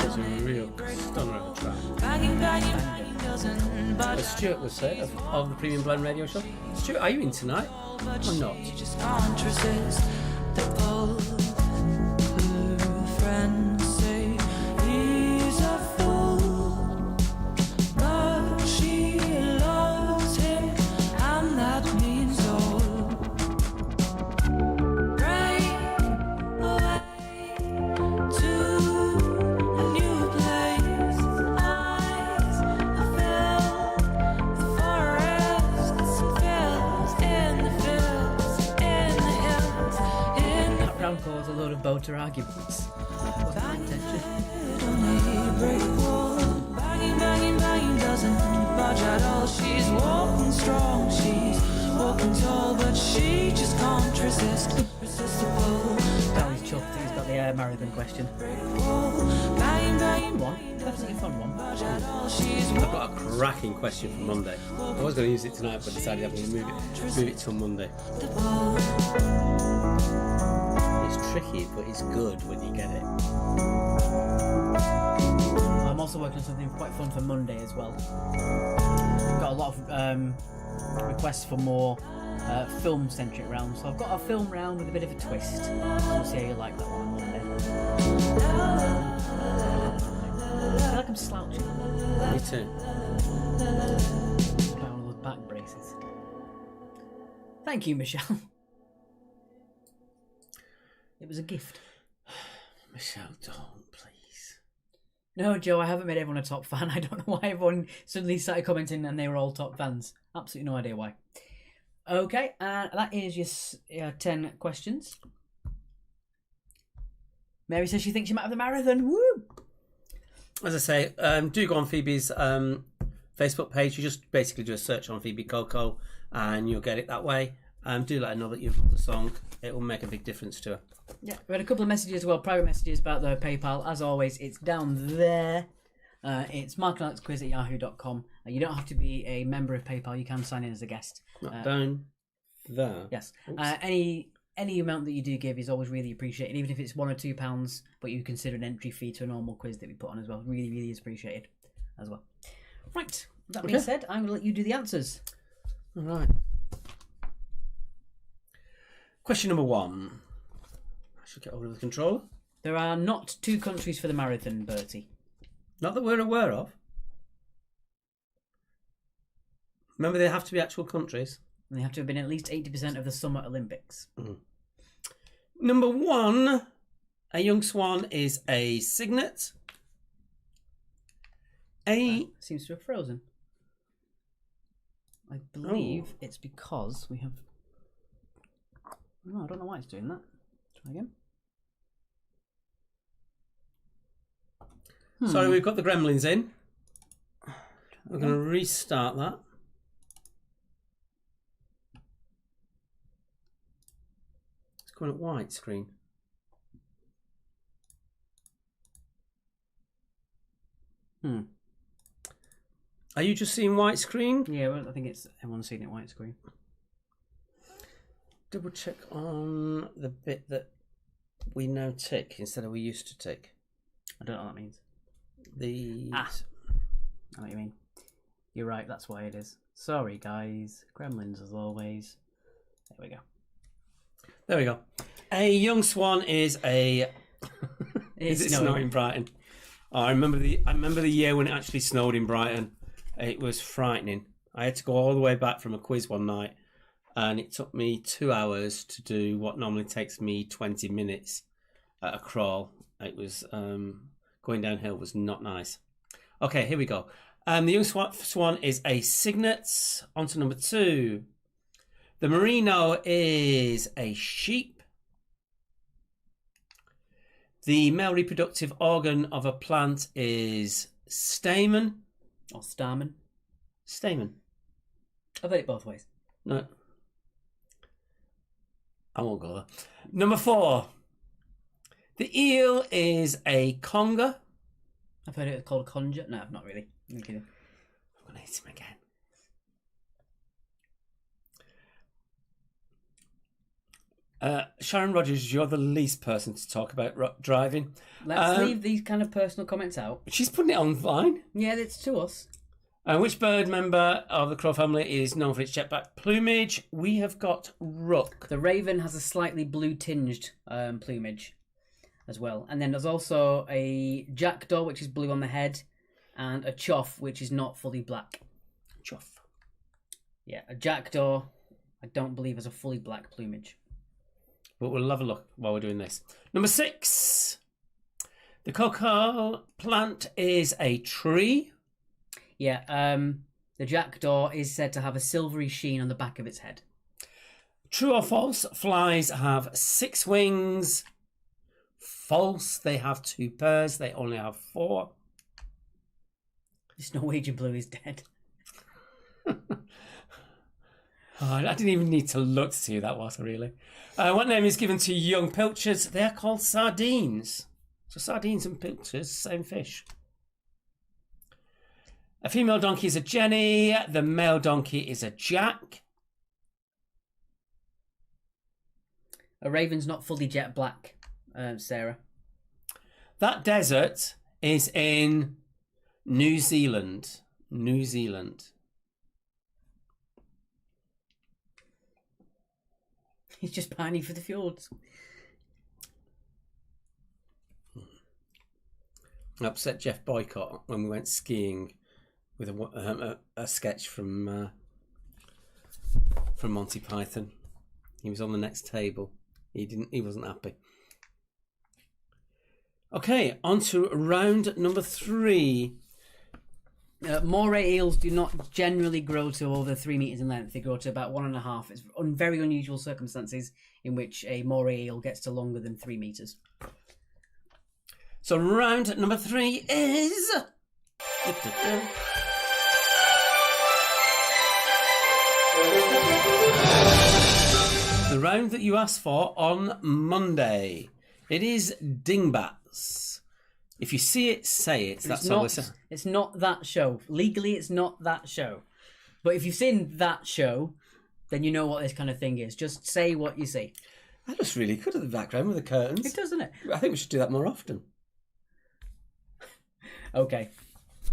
It's a real stunner of a track. Banging, banging, banging, doesn't budge. As Stuart would say, of the Premium Blend Radio Show. Stuart, are you in tonight? But Or not? she just can't resist the pull. Her friends say he's a fool, but she loves him, and that means all. her arguments. Wasn't my intention. Banging, banging, banging, doesn't budge at all. She's walking strong, she's walking tall, but she just can't resist. Irresistible. Sally's chuffed. He's got the marathon question. Banging, banging, Fun one. Definitely a fun one. budge at all. She's I've got a cracking question for Monday. I was going to use it tonight, but decided I'm going to move it till Monday. It's tricky, but it's good when you get it. I'm also working on something quite fun for Monday as well. Got a lot of requests for more film-centric rounds, so I've got a film round with a bit of a twist. We'll see how you like that one on Monday. I feel like I'm slouching. Me too. Got one of those back braces. Thank you, Michelle. It was a gift. Michelle, don't, please. No, Joe, I haven't made everyone a top fan. I don't know why everyone suddenly started commenting and they were all top fans. Absolutely no idea why. Okay, and that is your 10 questions. Mary says she thinks she might have the marathon. Woo! As I say, do go on Phoebe's Facebook page. You just basically do a search on Phoebe Coco and you'll get it that way. Do let her know that you've got the song. It will make a big difference to her. Yeah, we had a couple of messages as well, private messages about the PayPal. As always, it's down there. It's markanalexquiz@yahoo.com. You don't have to be a member of PayPal. You can sign in as a guest. Not down there. Yes. Any amount that you do give is always really appreciated, even if it's £1 or £2, but you consider an entry fee to a normal quiz that we put on as well. Really, really is appreciated as well. Right. That being said, I'm going to let you do the answers. All right. Question number 1. I should get hold of the controller. There are not 2 countries for the marathon, Bertie. Not that we're aware of. Remember, they have to be actual countries. And they have to have been at least 80% of the Summer Olympics. Mm. Number 1, a young swan is a cygnet. Seems to have frozen. I believe it's because we have... No, I don't know why it's doing that. Try again. Sorry, we've got the gremlins in. We're going to restart that. It's going at widescreen. Are you just seeing widescreen? Yeah, well, I think it's everyone's seen it widescreen. Double check on the bit that we now tick instead of we used to tick. I don't know what that means. The I know what you mean. You're right, that's why it is. Sorry, guys. Gremlins as always. There we go. There we go. A young swan is a. Is it snowing in Brighton? Oh, I remember the year when it actually snowed in Brighton. It was frightening. I had to go all the way back from a quiz one night, and it took me 2 hours to do what normally takes me 20 minutes at a crawl. It was going downhill was not nice. Okay, here we go. The young swan is a cygnet. On to number 2. The merino is a sheep. The male reproductive organ of a plant is stamen. Or stamen. Stamen. I've heard it both ways. No. I won't go there. Number 4. The eel is a conger. I've heard it called conger. No, not really. I'm kidding. I'm going to hit him again. Sharon Rogers, you're the least person to talk about driving. Let's leave these kind of personal comments out. She's putting it online. Yeah, it's to us. Which bird member of the crow family is known for its jetback plumage? We have got rook. The raven has a slightly blue-tinged plumage as well. And then there's also a jackdaw, which is blue on the head, and a chough, which is not fully black. Chough. Yeah, a jackdaw, I don't believe, has a fully black plumage. But we'll have a look while we're doing this. Number 6. The cocoa plant is a tree. Yeah, the jackdaw is said to have a silvery sheen on the back of its head. True or false? Flies have 6 wings. False. They have 2 pairs. They only have 4. This Norwegian Blue is dead. Oh, I didn't even need to look to see who that was, really. What name is given to young pilchards? They are called sardines. So sardines and pilchards, same fish. A female donkey is a Jenny. The male donkey is a Jack. A raven's not fully jet black, Sarah. That desert is in New Zealand. New Zealand. He's just pining for the fjords. Upset Jeff Boycott when we went skiing with a sketch from Monty Python. He was on the next table. He wasn't happy. Okay, on to round number 3. Moray eels do not generally grow to over 3 meters in length. They grow to about 1.5. It's very unusual circumstances in which a moray eel gets to longer than 3 meters. So round number 3 is... the round that you asked for on Monday. It is dingbats. If you see it, say it. That's all I say. It's not that show. Legally, it's not that show. But if you've seen that show, then you know what this kind of thing is. Just say what you see. That looks really good at the background with the curtains. It does, doesn't it? I think we should do that more often. Okay.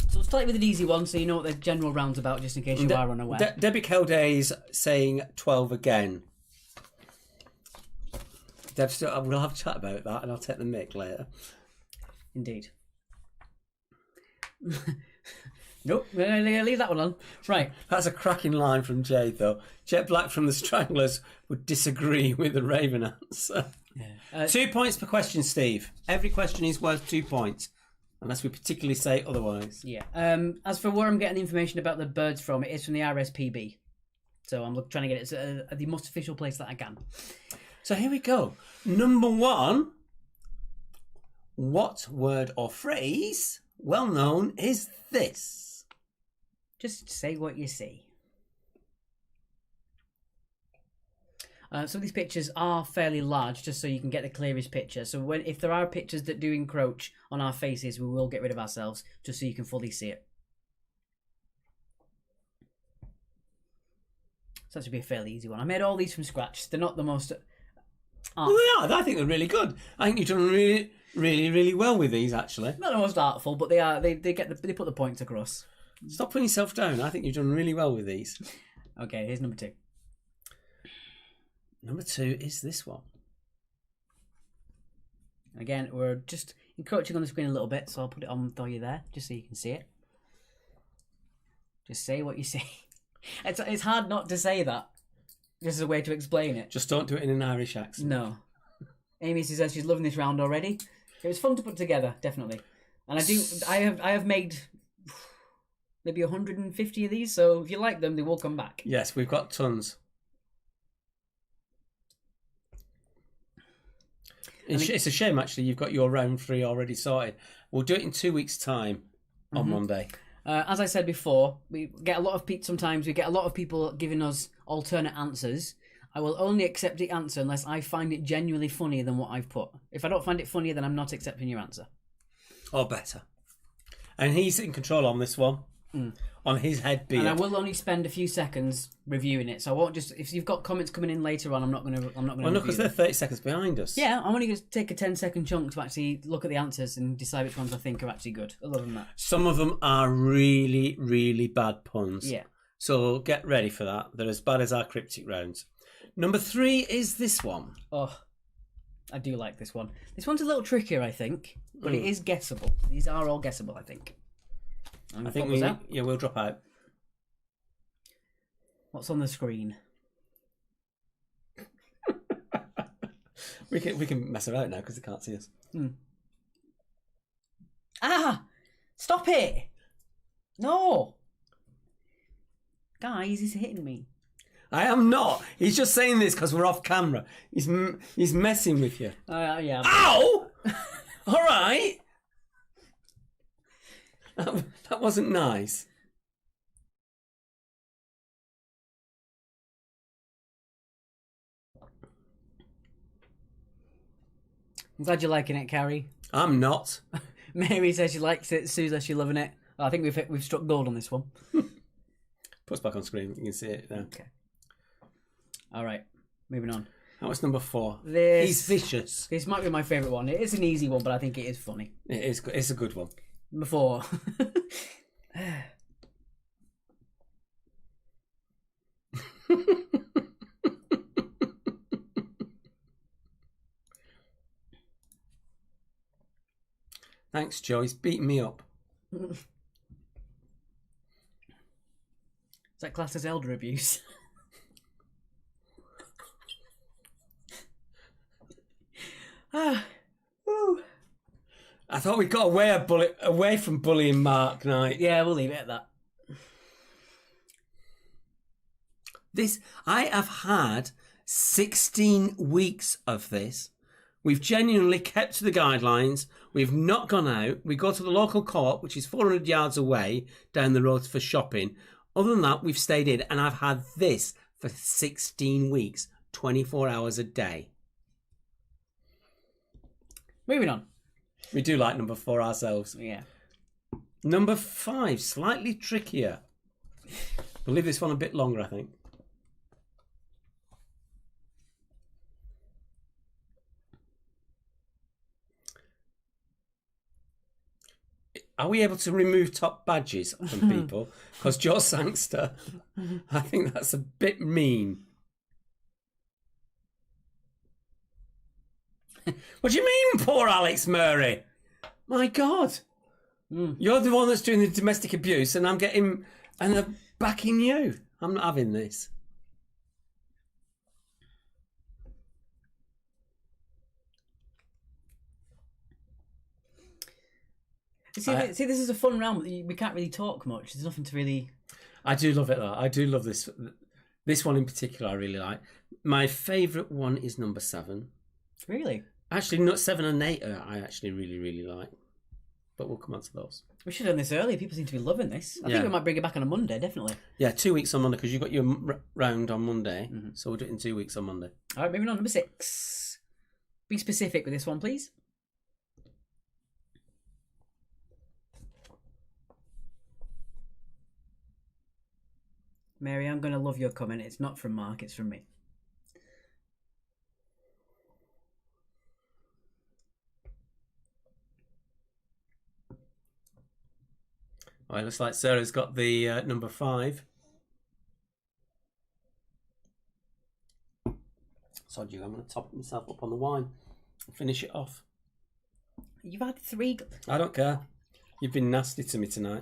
So let's start with an easy one so you know what the general round's about, just in case you are unaware. Debbie Kelday's saying 12 again. Deb, we'll have a chat about that and I'll take the mic later. Indeed. Nope, we're going to leave that one on. Right. That's a cracking line from Jade, though. Jet Black from the Stranglers would disagree with the Raven answer. Yeah. 2 points per question, Steve. Every question is worth 2 points, unless we particularly say otherwise. Yeah. As for where I'm getting the information about the birds from, it is from the RSPB. So I'm trying to get it at the most official place that I can. So here we go. Number 1. What word or phrase, well known, is this? Just say what you see. Some of these pictures are fairly large, just so you can get the clearest picture. So if there are pictures that do encroach on our faces, we will get rid of ourselves, just so you can fully see it. So that should be a fairly easy one. I made all these from scratch. They're not the most... Well, they are. I think they're really good. I think you've done really, really, really well with these, actually. Not the most artful, but they are. They put the points across. Stop putting yourself down. I think you've done really well with these. Okay, here's number 2. Number 2 is this one. Again, we're just encroaching on the screen a little bit, so I'll put it on for you there, just so you can see it. Just say what you see. It's hard not to say that. Just as a way to explain it. Just don't do it in an Irish accent. No. Amy says she's loving this round already. It was fun to put together, definitely. And I have made maybe 150 of these, so if you like them, they will come back. Yes, we've got tons. It's a shame, actually, you've got your round 3 already sorted. We'll do it in 2 weeks' time on Monday. As I said before, we get a lot of people giving us alternate answers. I will only accept the answer unless I find it genuinely funnier than what I've put. If I don't find it funnier, then I'm not accepting your answer. Or better. And he's in control on this one. On his head beard. And I will only spend a few seconds reviewing it, so I won't just... If you've got comments coming in later on, I'm not going to. Well, no, because they're 30 seconds behind us. Yeah, I'm only going to take a 10-second chunk to actually look at the answers and decide which ones I think are actually good. Other than that, some of them are really, really bad puns. Yeah. So get ready for that. They're as bad as our cryptic rounds. Number 3 is this one. Oh, I do like this one. This one's a little trickier, I think, but it is guessable. These are all guessable, I think. I think we'll drop out. What's on the screen? we can mess about now because they can't see us. Ah! Stop it! No! Guys, he's hitting me. I am not. He's just saying this because we're off camera. He's messing with you. Yeah. Ow! All right. That wasn't nice. I'm glad you're liking it, Carrie. I'm not. Mary says she likes it. Sue says she's loving it. Oh, I think we've struck gold on this one. Put us back on screen. You can see it now. Okay. All right. Moving on. That was number 4. This- He's vicious. This might be my favourite one. It is an easy one, but I think it is funny. It is. It's a good one. Number 4. Thanks, Joe. He's beating me up. Is that classed as elder abuse? Woo. I thought we got away from bullying Mark Knight. Yeah, we'll leave it at that. I have had 16 weeks of this. We've genuinely kept to the guidelines. We've not gone out. We go to the local co-op, which is 400 yards away down the road for shopping. Other than that, we've stayed in, and I've had this for 16 weeks, 24 hours a day. Moving on. We do like number 4 ourselves. Yeah. Number 5, slightly trickier. We'll leave this one a bit longer, I think. Are we able to remove top badges from people? Because Joe Sangster, I think that's a bit mean. What do you mean, poor Alex Murray? My God. You're the one that's doing the domestic abuse and I'm backing you. I'm not having this. See, this is a fun round. We can't really talk much. There's nothing to really... I do love it, though. I do love this. This one in particular I really like. My favourite one is number 7. Really? Actually, not 7 and 8 I actually really, really like. But we'll come on to those. We should have done this early. People seem to be loving this. I Yeah. think we might bring it back on a Monday, definitely. Yeah, 2 weeks on Monday, because you got your round on Monday. So we'll do it in 2 weeks on Monday. All right, moving on. Number 6. Be specific with this one, please. Mary, I'm going to love your comment. It's not from Mark, it's from me. All right, looks like Sarah's got the number 5. Sod you, I'm going to top myself up on the wine and finish it off. You've had 3... I don't care. You've been nasty to me tonight.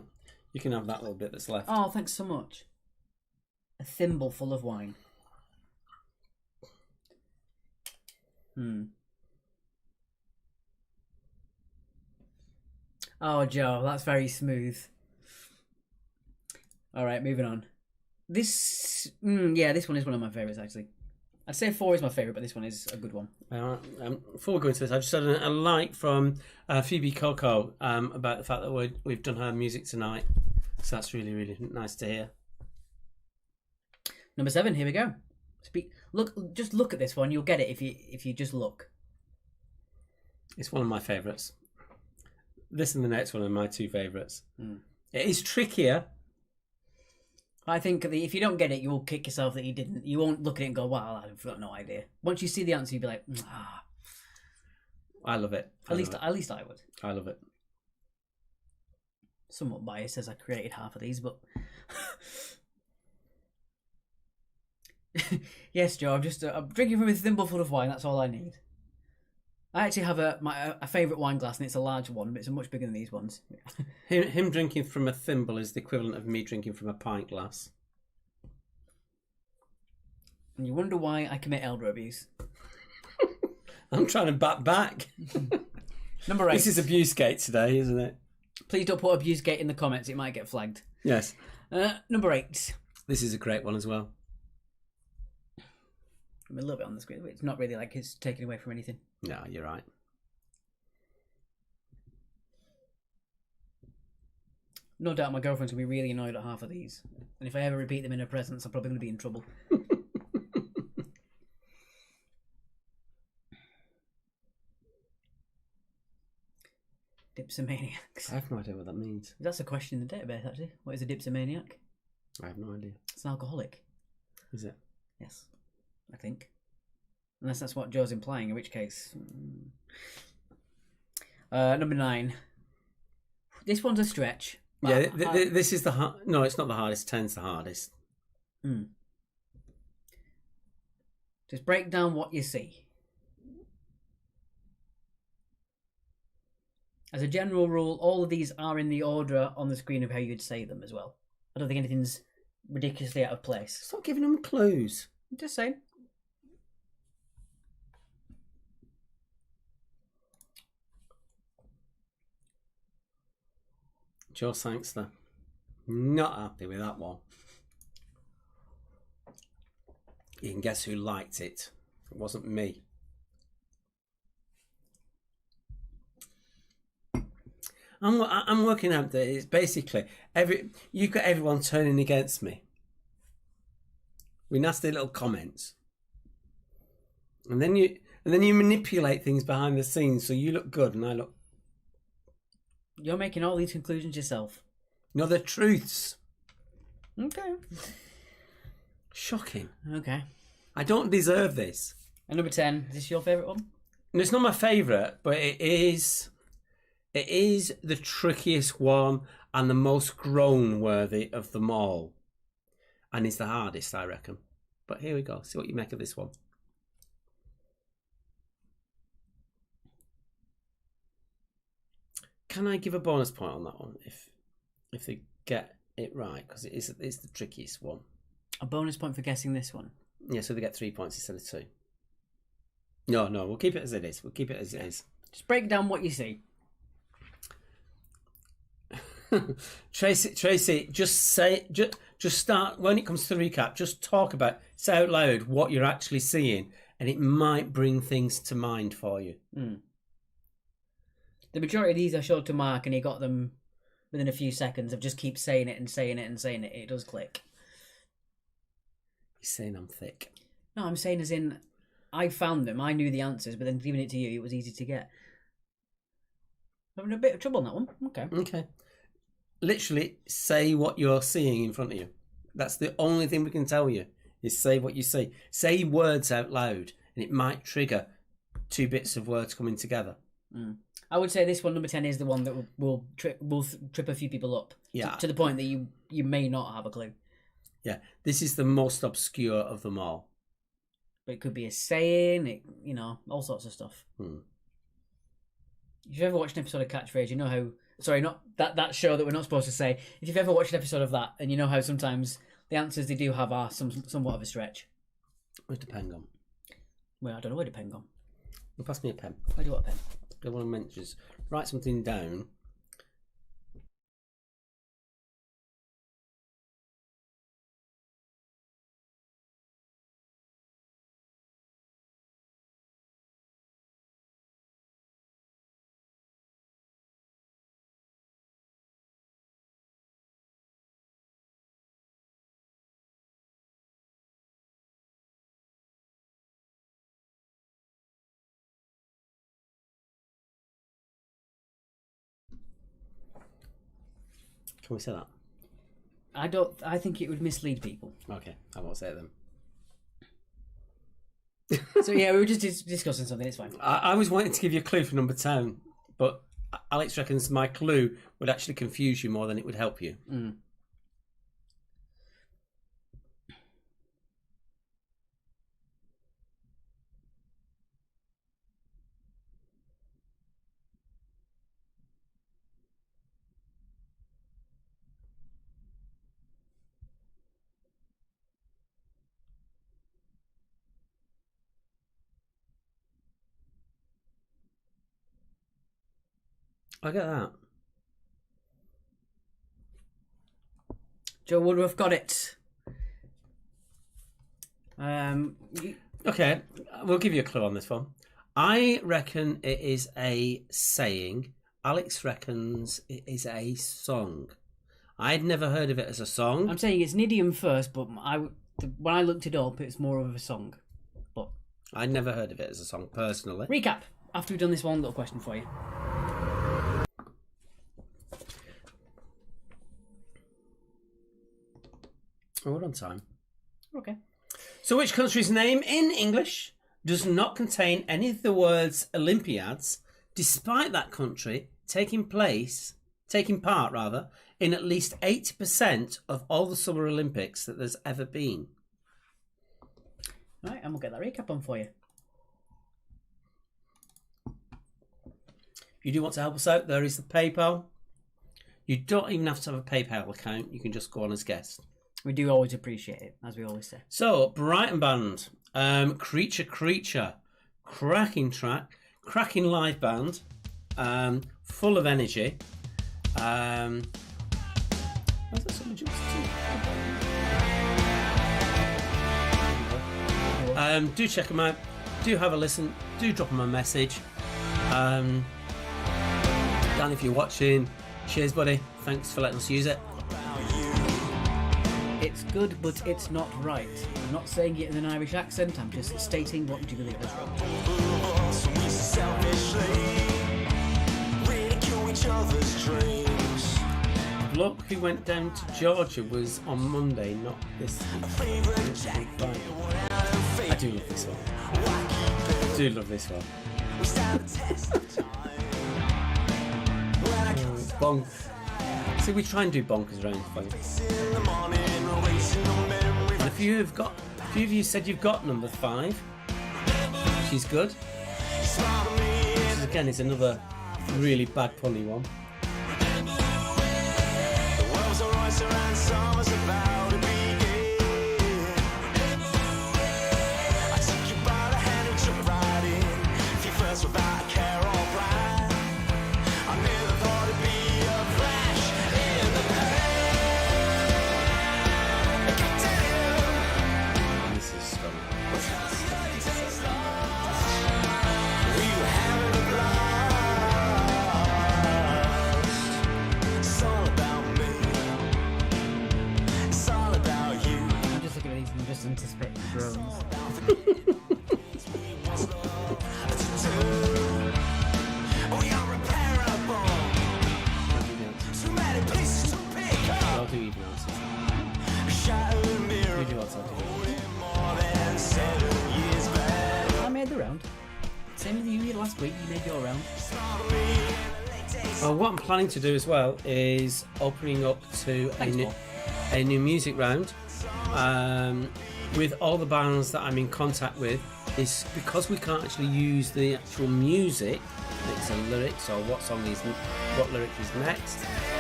You can have that little bit that's left. Oh, thanks so much. A thimble full of wine. Oh, Joe, that's very smooth. All right, moving on. This, this one is one of my favourites, actually. I'd say 4 is my favourite, but this one is a good one. Before we go into this, I just had a like from Phoebe Coco about the fact that we've done her music tonight. So that's really, really nice to hear. Number 7, here we go. Just look at this one. You'll get it if you just look. It's one of my favourites. This and the next one are my 2 favourites. It is trickier. I think if you don't get it, you will kick yourself that you didn't. You won't look at it and go, "Wow, I've got no idea." Once you see the answer, you'll be like, "Ah." I love it. At least I would. I love it. Somewhat biased as I created half of these, but yes, Joe. I'm drinking from a thimble full of wine. That's all I need. I actually have a favourite wine glass, and it's a large one, but it's much bigger than these ones. Him drinking from a thimble is the equivalent of me drinking from a pint glass. And you wonder why I commit elder abuse. I'm trying to back. Number 8. This is Abusegate today, isn't it? Please don't put Abusegate in the comments. It might get flagged. Yes. Number 8. This is a great one as well. I'm a little bit on the screen. It's not really like it's taken away from anything. No, you're right. No doubt my girlfriend's going to be really annoyed at half of these. And if I ever repeat them in her presence, I'm probably going to be in trouble. Dipsomaniacs. I have no idea what that means. That's a question in the database, actually. What is a dipsomaniac? I have no idea. It's an alcoholic. Is it? Yes, I think. Unless that's what Joe's implying, in which case... number 9. This one's a stretch. Yeah, this is the no, it's not the hardest. 10's the hardest. Just break down what you see. As a general rule, all of these are in the order on the screen of how you'd say them as well. I don't think anything's ridiculously out of place. Stop giving them clues. Just saying. Joe Sangster. Not happy with that one. You can guess who liked it. It wasn't me. I'm working out that it's basically you've got everyone turning against me with nasty little comments, and then you manipulate things behind the scenes so you look good and I look. You're making all these conclusions yourself. No, they're truths. Okay. Shocking. Okay. I don't deserve this. And number 10, is this your favourite one? And it's not my favourite, but it is the trickiest one and the most groan-worthy of them all. And it's the hardest, I reckon. But here we go. See what you make of this one. Can I give a bonus point on that one if they get it right? Because it's the trickiest one. A bonus point for guessing this one? Yeah, so they get 3 points instead of 2. No, we'll keep it as it is. We'll keep it as it is. Just break down what you see. Tracy, just start when it comes to the recap. Just talk about, say out loud what you're actually seeing, and it might bring things to mind for you. The majority of these I showed to Mark, and he got them within a few seconds of just keep saying it and saying it and saying it. It does click. You're saying I'm thick. No, I'm saying as in, I found them, I knew the answers, but then giving it to you, it was easy to get. I'm having a bit of trouble on that one. Okay. Literally, say what you're seeing in front of you. That's the only thing we can tell you, is say what you see. Say words out loud, and it might trigger 2 bits of words coming together. I would say this one, number 10, is the one that will trip a few people up. Yeah. To the point that you may not have a clue. Yeah, this is the most obscure of them all. But it could be a saying, all sorts of stuff. If you've ever watched an episode of Catchphrase, you know how... Sorry, not that show that we're not supposed to say. If you've ever watched an episode of that, and you know how sometimes the answers they do have are somewhat of a stretch. Where's the pen gone? Well, I don't know where the pen gone. Well, pass me a pen. Where do you want a pen? I want to mention, just write something down. Can we say that? I think it would mislead people. Okay, I won't say it then. So yeah, we were just discussing something. It's fine. I was wanting to give you a clue for number 10, but Alex reckons my clue would actually confuse you more than it would help you. I get that. Joe Woodruff got it. Okay, we'll give you a clue on this one. I reckon it is a saying. Alex reckons it is a song. I'd never heard of it as a song. I'm saying it's an idiom first, but when I looked it up, it's more of a song. But I'd never heard of it as a song personally. recap after we've done this one little question for you. Oh, we're on time. Okay. So, which country's name in English does not contain any of the words Olympiads, despite that country taking part in at least 80% of all the Summer Olympics that there's ever been? Right, and we'll get that recap on for you. If you do want to help us out, there is the PayPal. You don't even have to have a PayPal account. You can just go on as guest. We do always appreciate it, as we always say. So, Brighton Band, Creature, cracking track, cracking live band, full of energy. Where's that something jumps to? Do check them out. Do have a listen. Do drop them a message. Dan, if you're watching, cheers, buddy. Thanks for letting us use it. It's good, but it's not right. I'm not saying it in an Irish accent, I'm just stating what Jiggly has wrote. The bloke who went down to Georgia was on Monday, not this week. I do love this one. I do love this one. Bonk. See, we try and do bonkers round folks. And a few of you said you've got number 5. She's good. This again is another really bad punny one. Anticipating drones. I'll do even answers. You do answer. I made the round. Same with you last week, you made your round. Well, what I'm planning to do as well is opening up to a new music round. With all the bands that I'm in contact with, is because we can't actually use the actual music, it's a lyrics or what lyric is next.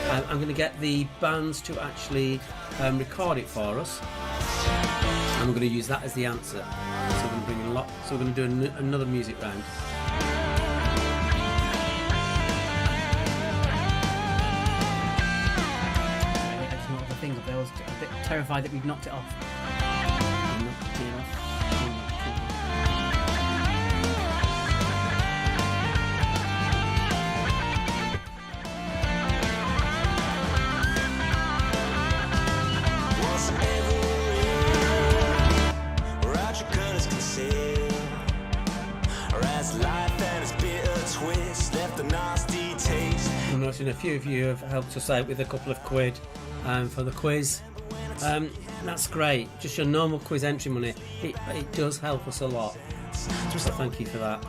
I'm going to get the bands to actually record it for us, and we're going to use that as the answer. So we're going to bring a lot. So we're going to do another music round. That's not the thing. I was a bit terrified that we'd knocked it off. I'm noticing a few of you have helped us out with a couple of quid for the quiz. That's great. Just your normal quiz entry money. It does help us a lot. So thank you for that.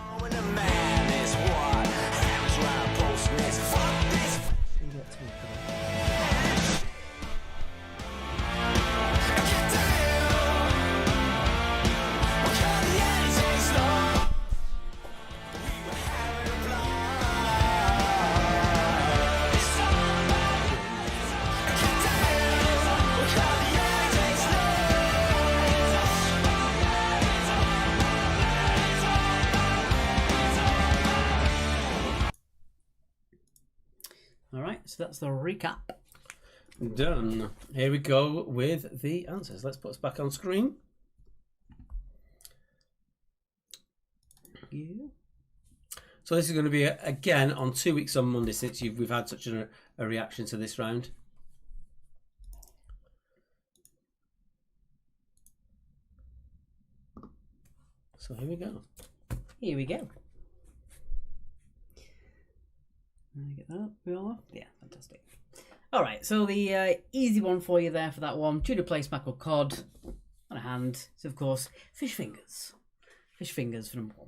So that's the recap. Done. Here we go with the answers. Let's put us back on screen. Yeah. So this is going to be again on 2 weeks on Monday, since we've had such a reaction to this round. So here we go. Here we go. Get that? We all off? Yeah, fantastic. All right, so the easy one for you there for that one. Tudor place mackerel cod on a hand. It's, of course, fish fingers. Fish fingers for number 1.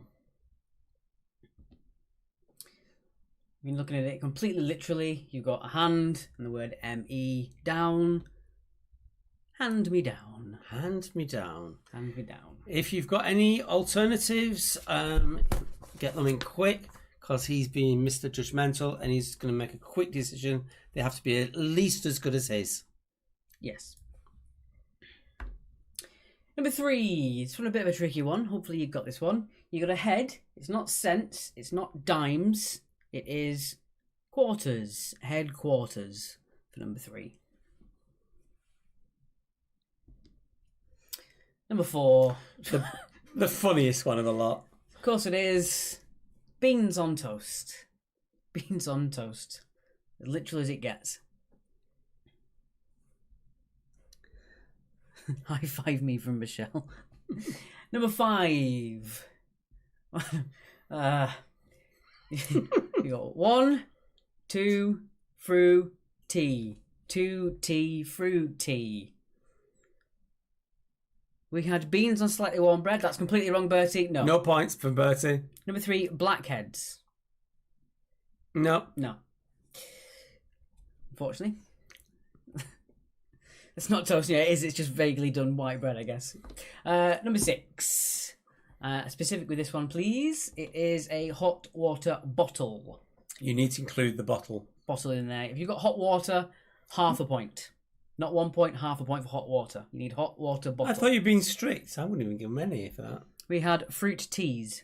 Been looking at it completely literally. You've got a hand and the word M-E, down. Hand me down. Hand me down. Hand me down. If you've got any alternatives, get them in quick, because he's being Mr. Judgmental and he's going to make a quick decision. They have to be at least as good as his. Yes. Number 3. It's from a bit of a tricky one. Hopefully you've got this one. You got a head. It's not cents. It's not dimes. It is quarters. Headquarters for number 3. Number 4. The funniest one of the lot. Of course it is. Beans on toast. Beans on toast. As literal as it gets. High five me from Michelle. Number 5. You got 1, 2, fruity. 2 fruity. We had beans on slightly warm bread. That's completely wrong, Bertie. No. No points for Bertie. Number 3, blackheads. No. No. Unfortunately. It's not toast, yeah, it is. It's just vaguely done white bread, I guess. Number 6. Specific with this one, please. It is a hot water bottle. You need to include the bottle. Bottle in there. If you've got hot water, half a point. Not 1 point, half a point for hot water. You need hot water bottle. I thought you'd been strict. I wouldn't even give him any for that. We had fruit teas.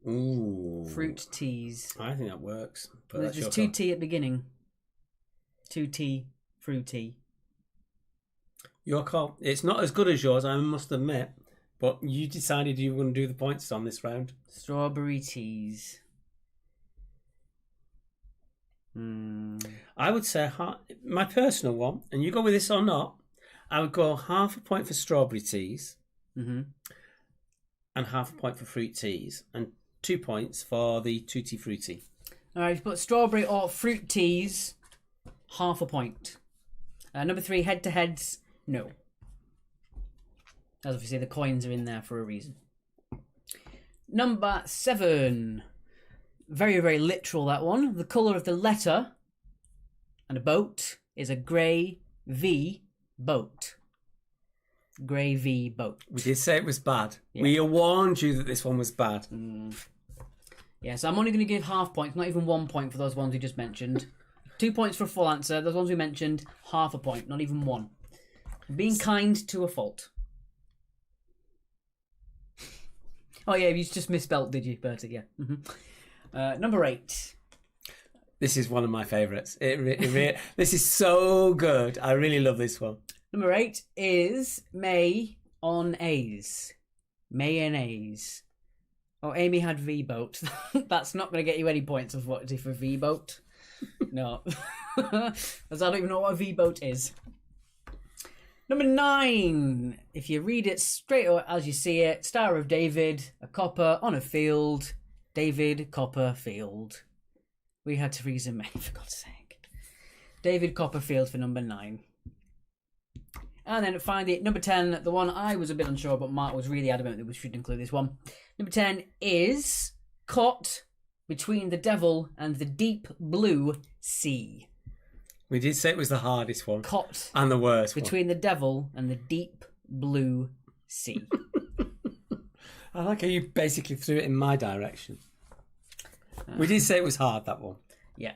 Ooh. Fruit teas. I think that works. But There's that's just your 2 T at the beginning. 2 T, fruity. Your call. It's not as good as yours, I must admit. But you decided you were going to do the points on this round. Strawberry teas. I would say my personal one, and you go with this or not, I would go half a point for strawberry teas and half a point for fruit teas and 2 points for the tutti frutti. All right, but strawberry or fruit teas, half a point. Number 3, head-to-heads, no. As obviously the coins are in there for a reason. Number 7. Very, very literal, that one. The colour of the letter and a boat is a grey V boat. Grey V boat. We did say it was bad. Yeah. We warned you that this one was bad. Yeah, so I'm only going to give half points, not even 1 point for those ones we just mentioned. 2 points for a full answer. Those ones we mentioned, half a point, not even 1. Being kind to a fault. Oh yeah, you just misspelt, did you, Bertie? Yeah. Number 8. This is one of my favourites. This is so good. I really love this one. Number 8 is May on A's. Mayonnaise. Oh, Amy had V-boat. That's not going to get you any points, unfortunately, for V-boat. No. As I don't even know what a V-boat is. Number 9. If you read it straight as you see it, Star of David, a copper on a field. David Copperfield. We had Theresa May, for God's sake. David Copperfield for number 9. And then finally, number 10, the one I was a bit unsure, but Mark was really adamant that we should include this one. Number 10 is Caught Between the Devil and the Deep Blue Sea. We did say it was the hardest one. Caught and the worst between the devil and the deep blue sea. I like how you basically threw it in my direction. We did say it was hard, that one. Yeah.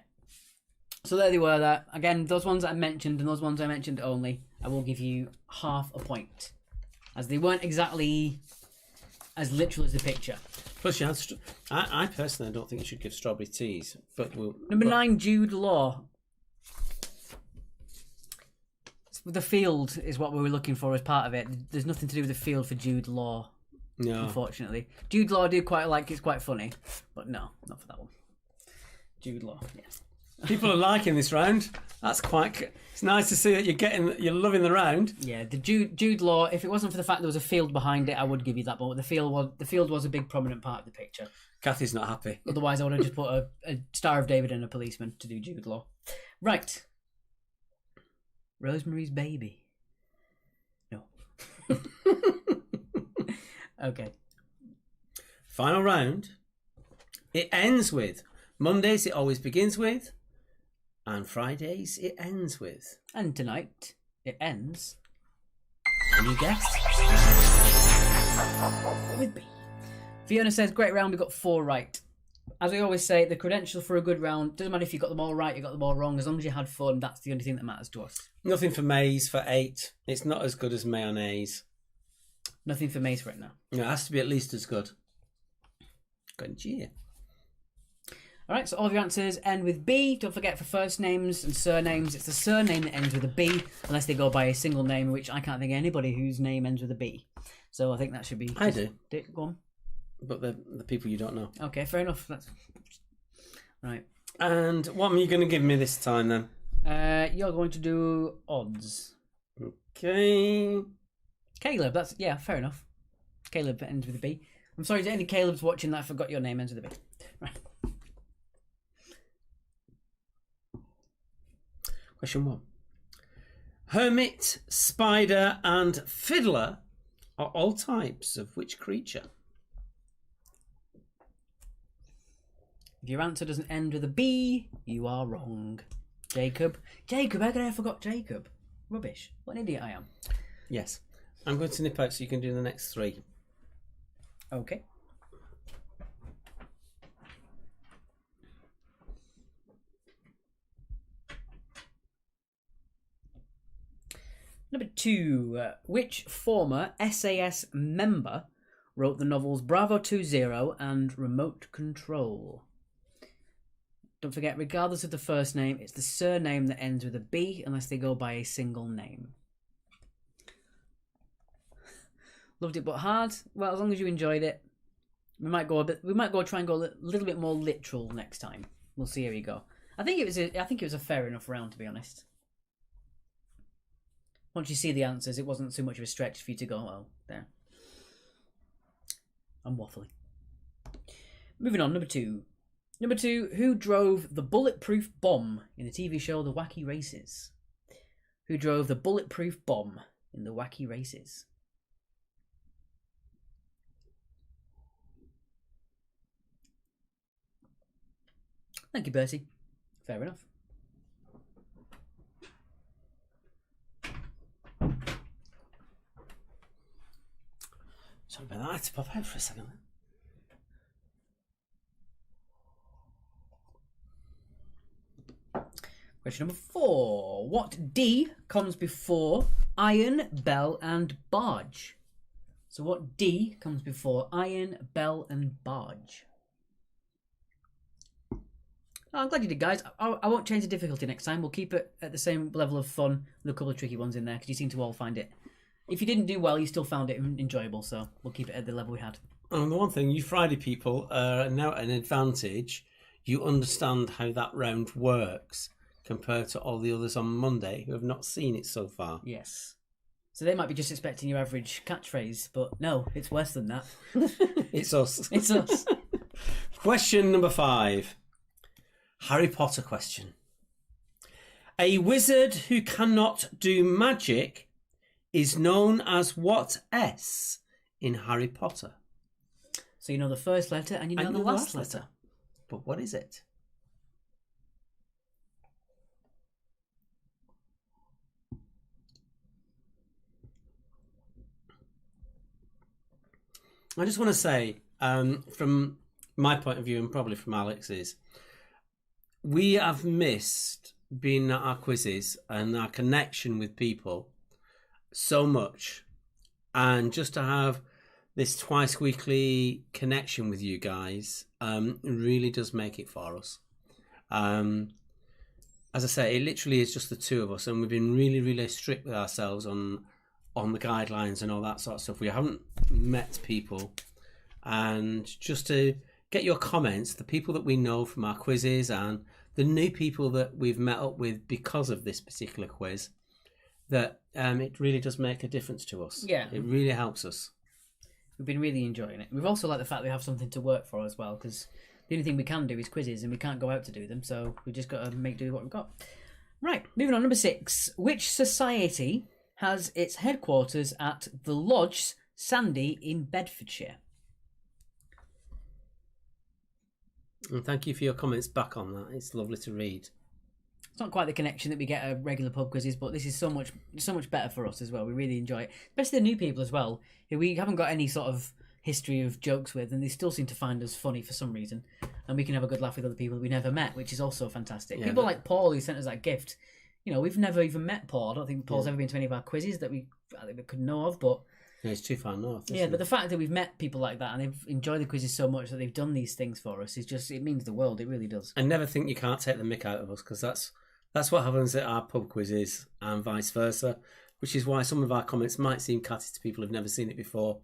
So there they were. That again, those ones I mentioned and those ones I mentioned only, I will give you half a point, as they weren't exactly as literal as the picture. Plus, you had I personally don't think you should give strawberry teas, but Number 9, Jude Law. The field is what we were looking for as part of it. There's nothing to do with the field for Jude Law. No. Unfortunately. Jude Law I do quite like, it's quite funny. But no, not for that one. Jude Law, yeah. People are liking this round. That's quite. It's nice to see that you're loving the round. Yeah, the Jude Law. If it wasn't for the fact there was a field behind it, I would give you that. But the field was a big prominent part of the picture. Kathy's not happy. Otherwise, I would have just put a Star of David and a policeman to do Jude Law. Right. Rosemary's Baby. No. Okay. Final round. It ends with Mondays. It always begins with, and Fridays it ends with. And tonight it ends. Can you guess? With B. Fiona says, great round, we got 4 right. As we always say, the credential for a good round doesn't matter if you got them all right, you got them all wrong. As long as you had fun, that's the only thing that matters to us. Nothing for Maze for 8. It's not as good as mayonnaise. Nothing for Mace right now. No, it has to be at least as good. Good cheer. All right, so all of your answers end with B. Don't forget, for first names and surnames, it's the surname that ends with a B, unless they go by a single name, which I can't think of anybody whose name ends with a B. So I think that should be... I do. Go on. But the people you don't know. Okay, fair enough. That's right. And what are you going to give me this time then? You're going to do odds. Okay. Caleb, yeah, fair enough. Caleb ends with a B. I'm sorry to any Caleb's watching that I forgot your name ends with a B. Right. Question 1. Hermit, spider, and fiddler are all types of which creature? If your answer doesn't end with a B, you are wrong. Jacob, how could I have forgot Jacob? Rubbish. What an idiot I am. Yes. I'm going to nip out so you can do the next 3. Okay. Number 2. Which former SAS member wrote the novels Bravo 20 and Remote Control? Don't forget, regardless of the first name, it's the surname that ends with a B unless they go by a single name. Loved it but hard. Well, as long as you enjoyed it, we might try and go a little bit more literal next time. We'll see how we go. I think it was a fair enough round, to be honest. Once you see the answers, it wasn't so much of a stretch for you to go, well, there. I'm waffling. Moving on, number 2. Number 2, who drove the bulletproof bomb in the TV show The Wacky Races? Who drove the bulletproof bomb in The Wacky Races? Thank you, Bertie. Fair enough. Sorry about that. I had to pop out for a second. Question number 4. What D comes before iron, bell, and barge? So what D comes before iron, bell, and barge? Oh, I'm glad you did, guys. I won't change the difficulty next time. We'll keep it at the same level of fun with a couple of tricky ones in there because you seem to all find it. If you didn't do well, you still found it enjoyable, so we'll keep it at the level we had. And the one thing, you Friday people are now at an advantage. You understand how that round works compared to all the others on Monday who have not seen it so far. Yes. So they might be just expecting your average catchphrase, but no, it's worse than that. It's us. It's us. Question number 5. Harry Potter question. A wizard who cannot do magic is known as what S in Harry Potter? So you know the first letter and you know the last letter. But what is it? I just want to say, from my point of view and probably from Alex's, we have missed being at our quizzes and our connection with people so much, and just to have this twice weekly connection with you guys really does make it for us. As I say, it literally is just the two of us, and we've been really strict with ourselves on the guidelines and all that sort of stuff. We haven't met people, and just to get your comments, the people that we know from our quizzes and the new people that we've met up with because of this particular quiz, that it really does make a difference to us. Yeah. It really helps us. We've been really enjoying it. We've also liked the fact we have something to work for as well, because the only thing we can do is quizzes, and we can't go out to do them, so we just got to make do with what we've got. Right, moving on. Number 6. Which society has its headquarters at the Lodge Sandy in Bedfordshire? And thank you for your comments back on that. It's lovely to read. It's not quite the connection that we get at regular pub quizzes, but this is so much better for us as well. We really enjoy it, especially the new people as well, who we haven't got any sort of history of jokes with, and they still seem to find us funny for some reason, and we can have a good laugh with other people we never met, which is also fantastic. Yeah, People like Paul, who sent us that gift. You know, we've never even met Paul. I don't think Paul's ever been to any of our quizzes that we could know of, but Yeah, it's too far north. yeah, Isn't but it? the fact that we've met people like that and they've enjoyed the quizzes so much that they've done these things for us is just, it means the world. It really does. I never think you can't take the mick out of us, because that's what happens at our pub quizzes and vice versa, which is why some of our comments might seem catty to people who've never seen it before,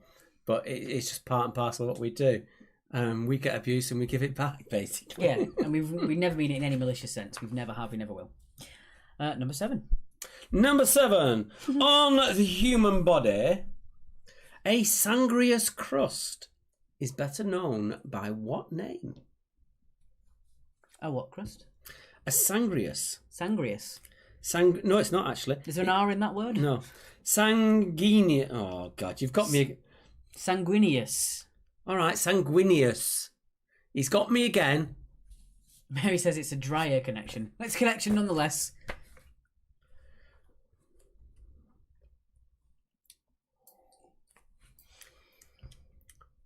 but it's just part and parcel of what we do. We get abuse and we give it back, basically. Yeah, and we've never mean it in any malicious sense. We never have, we never will. Number 7. Number 7. On the human body, a sangrious crust is better known by what name? A what crust? A sangrious. Sangrious. No, it's not actually. Is there an R in that word? No. Sanguineous. Oh, God, you've got me. Sanguineous. All right, sanguineous. He's got me again. Mary says it's a drier connection. It's a connection nonetheless.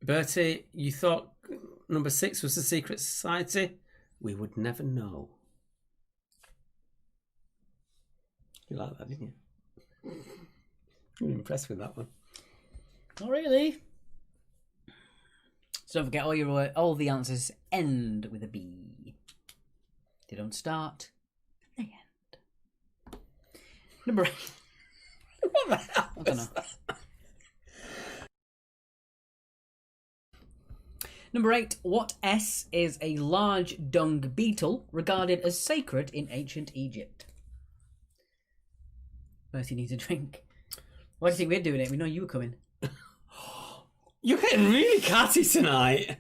Bertie, you thought number 6 was the secret society? We would never know. You like that, didn't you? You were impressed with that one. Not really. So don't forget, all the answers end with a B. They don't start, they end. Number 8. What the hell? I don't know. Number 8. What S is a large dung beetle regarded as sacred in ancient Egypt? Mercy needs a drink. Why do you think we're doing it? We know you were coming. You're getting really catty tonight.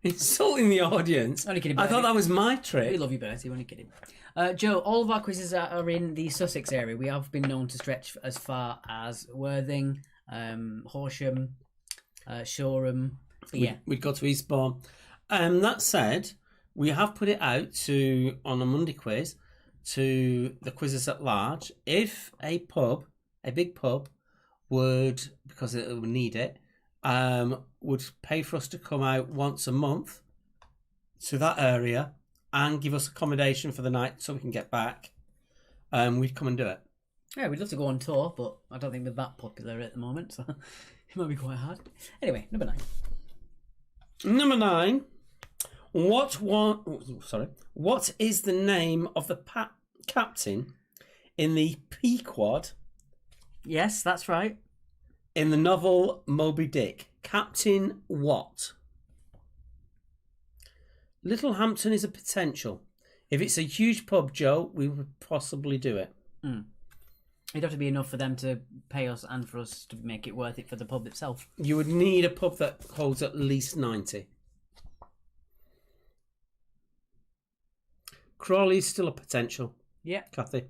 Insulting the audience. Only kidding, I thought Bertie. that was my We trick. love you, Bertie. We're only kidding. Joe, all of our quizzes are in the Sussex area. We have been known to stretch as far as Worthing, Horsham, Shoreham. But yeah, We'd go to Eastbourne. That said, we have put it out on a Monday quiz to the quizzes at large. If a big pub would, because it would need it, would pay for us to come out once a month to that area and give us accommodation for the night so we can get back, we'd come and do it. yeah, we'd love to go on tour, but I don't think they're that popular at the moment, so it might be quite hard. Anyway, number 9. Number 9. What is the name of the captain in the Pequod Yes, that's right. in the novel Moby Dick? Captain what? Littlehampton is a potential. If it's a huge pub, Joe, we would possibly do it. It'd have to be enough for them to pay us and for us to make it worth it for the pub itself. You would need a pub that holds at least 90. Crawley's still a potential, Yeah. Kathy.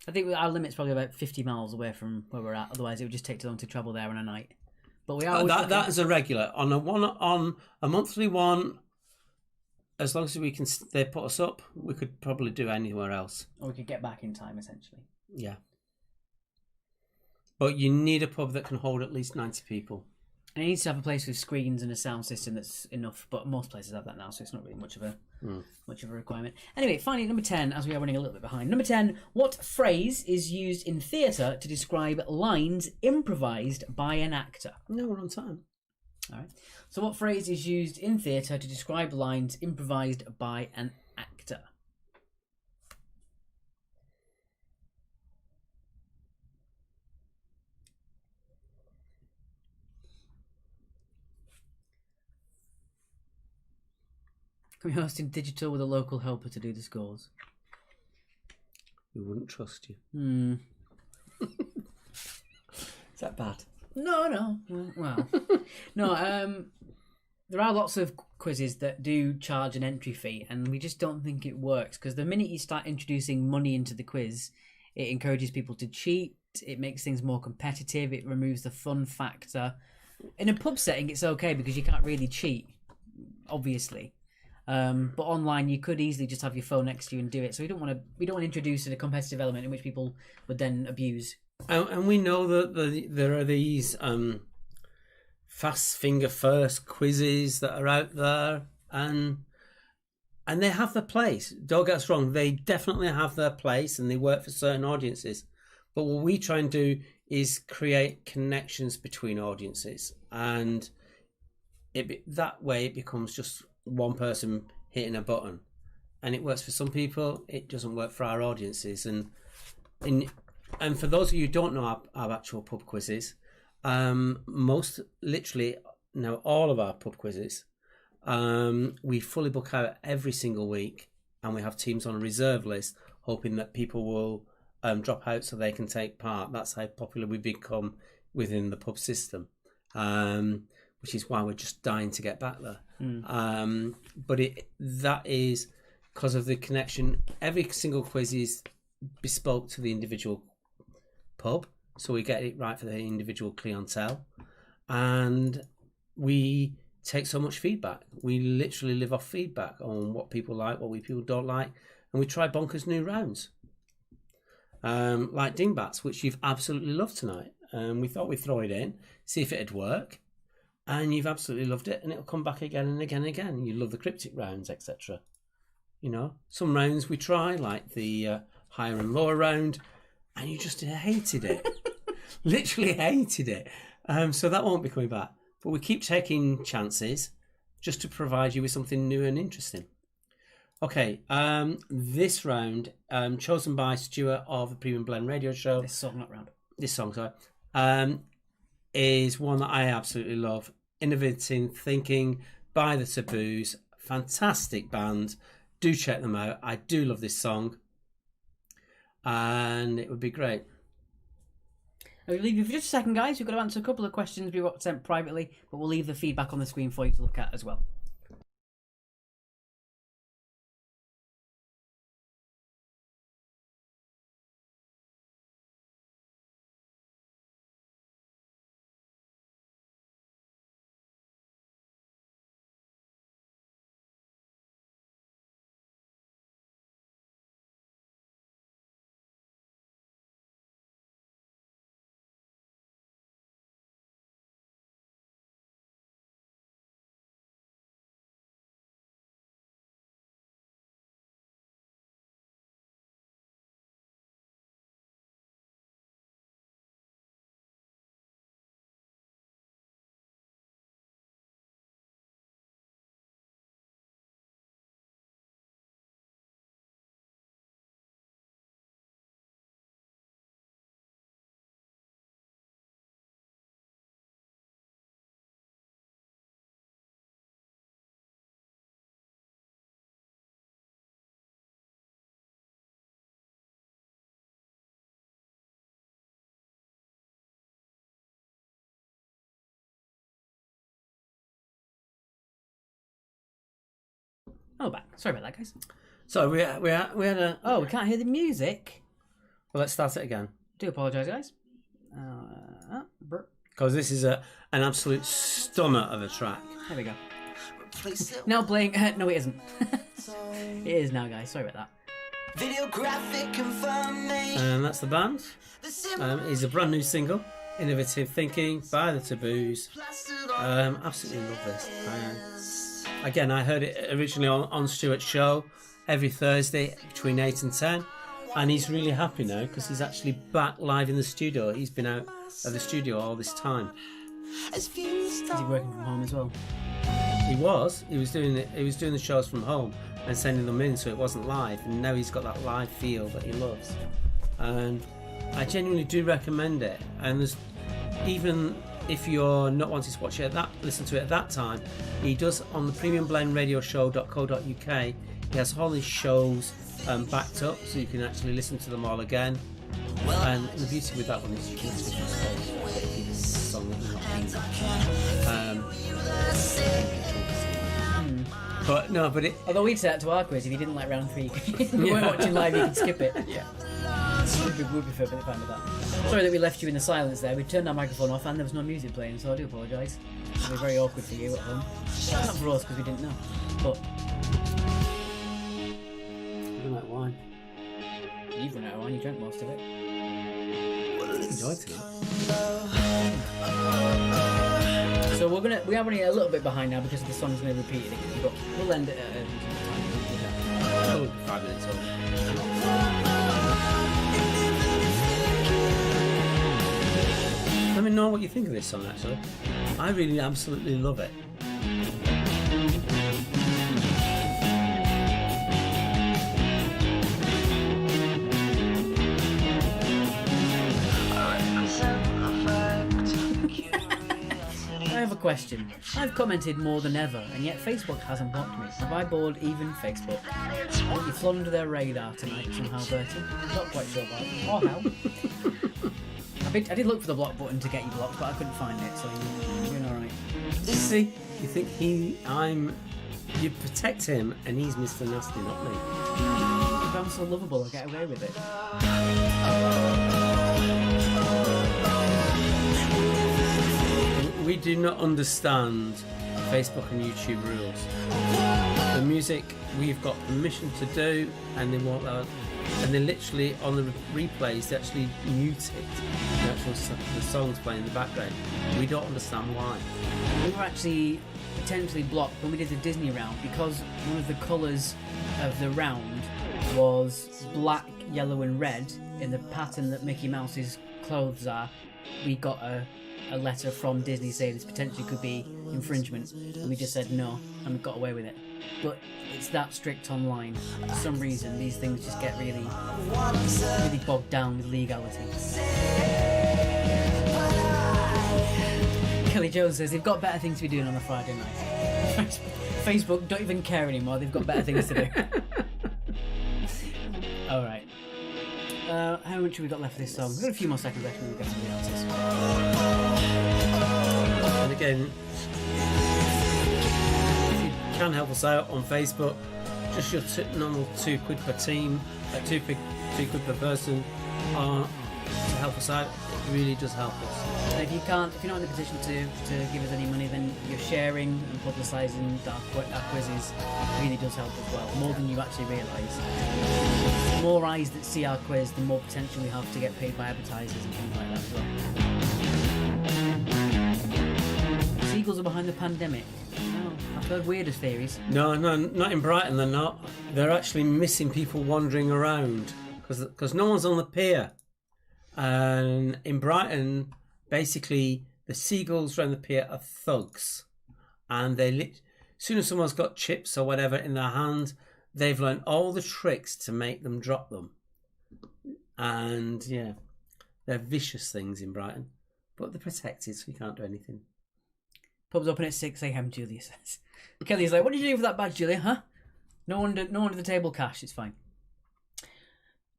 I think our limit's probably about 50 miles away from where we're at. Otherwise, it would just take too long to travel there in a night. But we are always looking- That is a regular. On a monthly one, as long as they put us up, we could probably do anywhere else. or we could get back in time, essentially. Yeah. But you need a pub that can hold at least 90 people. And it needs to have a place with screens and a sound system that's enough. But most places have that now, so it's not really much of a requirement. Anyway, finally, number 10, as we are running a little bit behind. Number 10, what phrase is used in theatre to describe lines improvised by an actor? No, we're on time. All right. So what phrase is used in theatre to describe lines improvised by an actor? Can we host in digital with a local helper to do the scores? We wouldn't trust you. Is that bad? No. Well, no. There are lots of quizzes that do charge an entry fee, and we just don't think it works because the minute you start introducing money into the quiz, it encourages people to cheat. It makes things more competitive. It removes the fun factor. In a pub setting, it's okay because you can't really cheat, obviously. But online, you could easily just have your phone next to you and do it. So we don't want to introduce a competitive element in which people would then abuse. And we know that there are these fast finger first quizzes that are out there, and they have their place. Don't get us wrong; they definitely have their place, and they work for certain audiences. But what we try and do is create connections between audiences, and that way it becomes just one person hitting a button, and it works for some people. It doesn't work for our audiences, and for those of you who don't know our actual pub quizzes, all of our pub quizzes, we fully book out every single week, and we have teams on a reserve list, hoping that people will drop out so they can take part. That's how popular we become within the pub system, which is why we're just dying to get back there. But that is because of the connection. Every single quiz is bespoke to the individual pub, so we get it right for the individual clientele, and we take so much feedback. We literally live off feedback on what people like, what people don't like, and we try bonkers new rounds. Like Dingbats, which you've absolutely loved tonight. We thought we'd throw it in, see if it'd work, and you've absolutely loved it, and it'll come back again and again and again. You love the cryptic rounds, etc. You know, some rounds we try, like the higher and lower round, and you just hated it. Literally hated it. So that won't be coming back. But we keep taking chances just to provide you with something new and interesting. Okay, this round, chosen by Stuart of the Premium Blend Radio Show. This song, not round. This song, sorry. Is one that I absolutely love. Innovative Thinking by the Taboos. Fantastic band. Do check them out. I do love this song. And it would be great. I'll leave you for just a second, guys. We've got to answer a couple of questions we got sent privately, but we'll leave the feedback on the screen for you to look at as well. Oh, back. Sorry about that, guys. So we had a... Oh, we can't hear the music. Well, let's start it again. Do apologise, guys. Because this is an absolute stunner of a track. There we go. Now playing... no, it isn't. It is now, guys. Sorry about that. Videographic confirmation. And that's the band. It's a brand new single, Innovative Thinking by the Taboos. Absolutely love this. Again, I heard it originally on Stuart's show every Thursday between 8 and 10. And he's really happy now because he's actually back live in the studio. He's been out of the studio all this time. Is he working from home as well? He was doing the shows from home and sending them in, so it wasn't live. And now he's got that live feel that he loves. And I genuinely do recommend it. And there's even if you're not wanting to watch it listen to it at that time, he does on the premiumblendradioshow.co.uk. He has all his shows backed up, so you can actually listen to them all again. And the beauty with that one is you can actually fast forward if you listen to the song that you're not But no, but it. Although we'd say that to our quiz, if you didn't like round 3, if you weren't watching live, you could skip it. Yeah. We'd be perfectly fine with that. Sorry that we left you in the silence there. We turned our microphone off and there was no music playing, so I do apologise. It'll be very awkward for you at home. Not for us because we didn't know. But I don't like wine. you've run out of wine, you drank most of it. Enjoyed it. So we are running a little bit behind now because the song's going to repeat it again, but we'll end it at Oh, 5 minutes over. Let me know what you think of this song, actually. I really absolutely love it. I have a question. I've commented more than ever, and yet Facebook hasn't blocked me. Have I bored even Facebook? I think you've flown under their radar tonight somehow, Bertie. Not quite sure why. Or how. I did look for the block button to get you blocked, but I couldn't find it, so you're doing alright. See, you think you protect him, and he's Mr. Nasty, not me. If I'm so lovable, I get away with it. We do not understand Facebook and YouTube rules. The music we've got permission to do, and they won't allow. And then literally on the replays, they actually mute it. The songs playing in the background. We don't understand why. We were actually potentially blocked when we did the Disney round because one of the colours of the round was black, yellow and red in the pattern that Mickey Mouse's clothes are. We got a letter from Disney saying this potentially could be infringement, and we just said no and we got away with it. But it's that strict online. For some reason these things just get really bogged down with legality. Kelly Jones says they've got better things to be doing on a Friday night. Facebook don't even care anymore, they've got better things to do. Alright. How much have we got left of this song? We've got a few more seconds left and we'll get to the answers. And again, if you can help us out on Facebook, just your normal £2 per team, £2 quid per person, to help us out. It really does help us. And if you're not in a position to give us any money, then you're sharing and publicising our quizzes really does help as well, more than you actually realise. The more eyes that see our quiz, the more potential we have to get paid by advertisers and things like that as well. Seagulls are behind the pandemic. No, I've heard weirder theories. No, not in Brighton. They're not. They're actually missing people wandering around because no one's on the pier. And in Brighton, basically, the seagulls around the pier are thugs, and as soon as someone's got chips or whatever in their hand, they've learned all the tricks to make them drop them. And yeah, they're vicious things in Brighton, but they're protected, so you can't do anything. Pub's open at 6 a.m. Julia says. Kelly's like, "What did you do for that badge, Julia? Huh? No under the table cash. It's fine."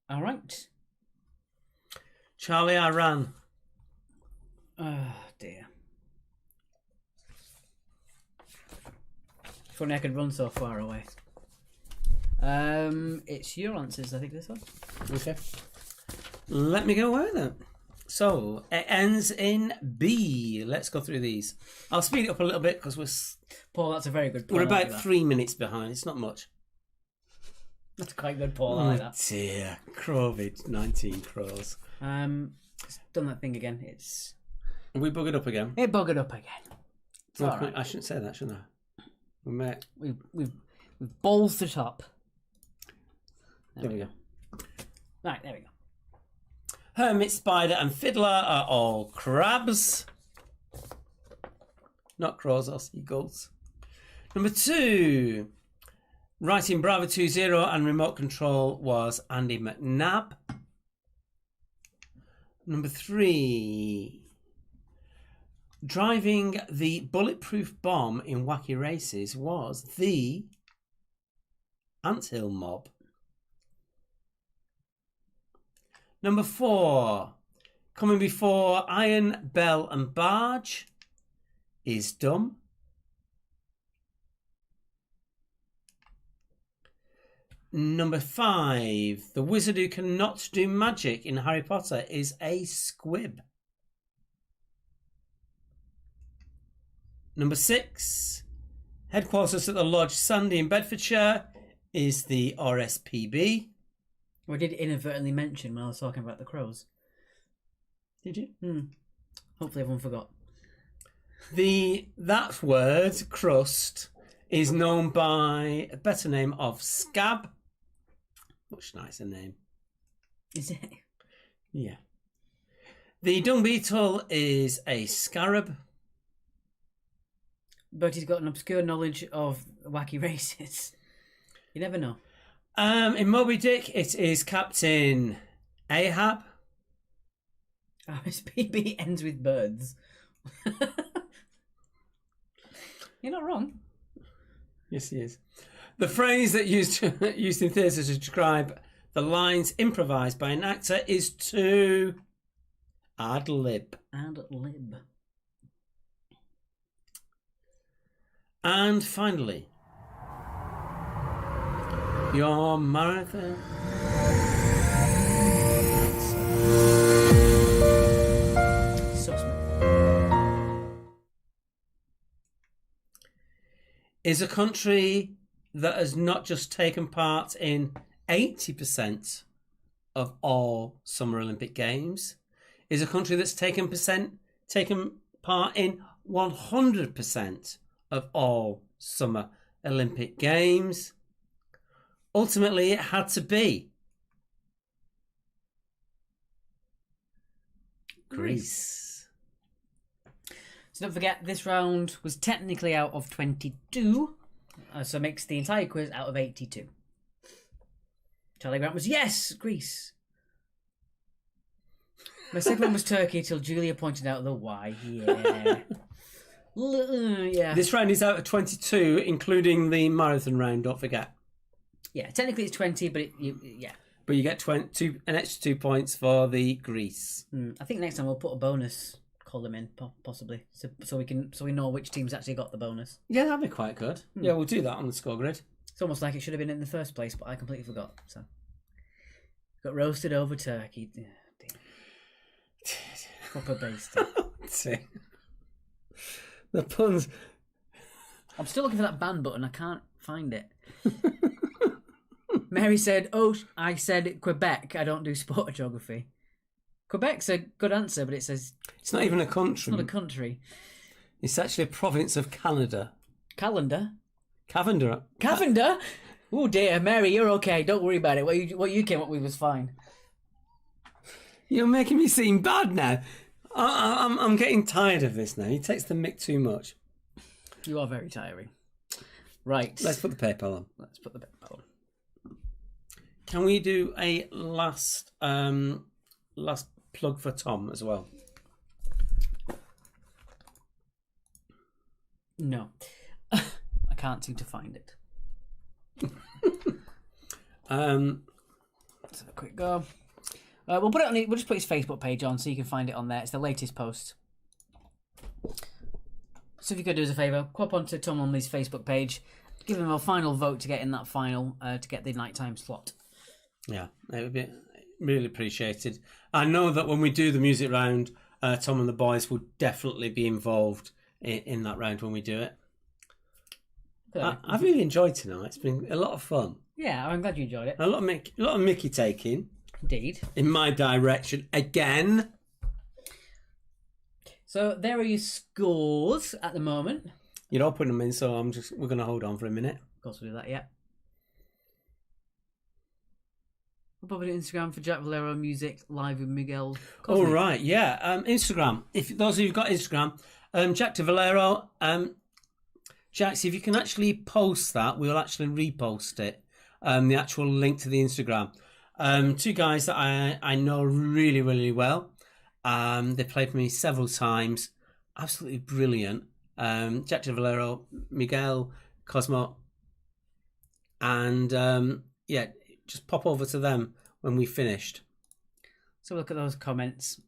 All right. Charlie, I ran. Oh dear. If only I could run so far away. It's your answers, I think, this one. Okay. Let me go away with it. So, it ends in B. Let's go through these. I'll speed it up a little bit because Paul, that's a very good Paul. we're I like about that. 3 minutes behind. It's not much. That's quite good, Paul. I like that. Dear. COVID-19 crows. It's done that thing again. We buggered up again. It buggered up again. It's Well, all right. I shouldn't say that, shouldn't I? We've ballsed it up. There we go. Right, there we go. Hermit, Spider and Fiddler are all crabs. Not crows or seagulls. Number 2. Writing Bravo 20 and remote control was Andy McNabb. Number 3. driving the bulletproof bomb in Wacky Races was the Anthill Mob. Number 4, coming before Iron, Bell and Barge, is Dumb. Number 5, the wizard who cannot do magic in Harry Potter is a squib. Number 6, headquarters at the Lodge Sandy in Bedfordshire is the RSPB. I did inadvertently mention when I was talking about the crows. Did you? Hopefully everyone forgot. That word, crust, is known by a better name of Scab. Much nicer name. Is it? Yeah. The dung beetle is a scarab. But he's got an obscure knowledge of Wacky Races. You never know. In Moby Dick, it is Captain Ahab. RSPB ends with birds. You're not wrong. Yes, he is. The phrase that used in theatre to describe the lines improvised by an actor is to ad lib. Ad lib. And finally, your marathon. Is a country that has not just taken part in 80% of all Summer Olympic Games, is a country that's taken part in 100% of all Summer Olympic Games. Ultimately, it had to be Greece. So don't forget, this round was technically out of 22, so it makes the entire quiz out of 82. Charlie Grant was, yes, Greece. My second one was Turkey, till Julia pointed out the why. Yeah. Yeah. This round is out of 22, including the marathon round, don't forget. Yeah, technically it's 20, but yeah. But you get an extra 2 points for the Greece. I think next time we'll put a bonus column in, possibly, so we know which teams actually got the bonus. Yeah, that'd be quite good. Yeah, we'll do that on the score grid. It's almost like it should have been in the first place, but I completely forgot. So got roasted over turkey. Proper based. The puns. I'm still looking for that ban button. I can't find it. Mary said, "Oh, I said Quebec. I don't do sport geography." Quebec's a good answer, but it says it's not even a country. It's not a country. It's actually a province of Canada. Calendar. Cavender. Oh dear, Mary, you're okay. Don't worry about it. What you came up with was fine. You're making me seem bad now. I'm getting tired of this now. He takes the mick too much. You are very tiring. Right. Let's put the paper on. Let's put the paper on. Can we do a last plug for Tom as well? No. I can't seem to find it. Let's have a quick go. We'll put it on. We'll just put his Facebook page on so you can find it on there. It's the latest post. So if you could do us a favour, hop onto Tom Lumley's Facebook page, give him a final vote to get in that final to get the nighttime slot. Yeah, it would be really appreciated. I know that when we do the music round, Tom and the boys will definitely be involved in that round when we do it. I've really enjoyed tonight. It's been a lot of fun. Yeah, I'm glad you enjoyed it. A lot of Mickey taking. Indeed. In my direction again. So there are your scores at the moment. You're not putting them in, so we're going to hold on for a minute. Of course we'll do that, yeah. We'll probably do Instagram for Jack Valero Music live with Miguel Cosmic. Oh, right, yeah. Instagram. If those of you who've got Instagram, Jack de Valero, Jack, if you can actually post that, we'll actually repost it. The actual link to the Instagram. Two guys that I know really, really well. They played for me several times. absolutely brilliant. Jack de Valero, Miguel, Cosmo, and just pop over to them when we finished. So look at those comments.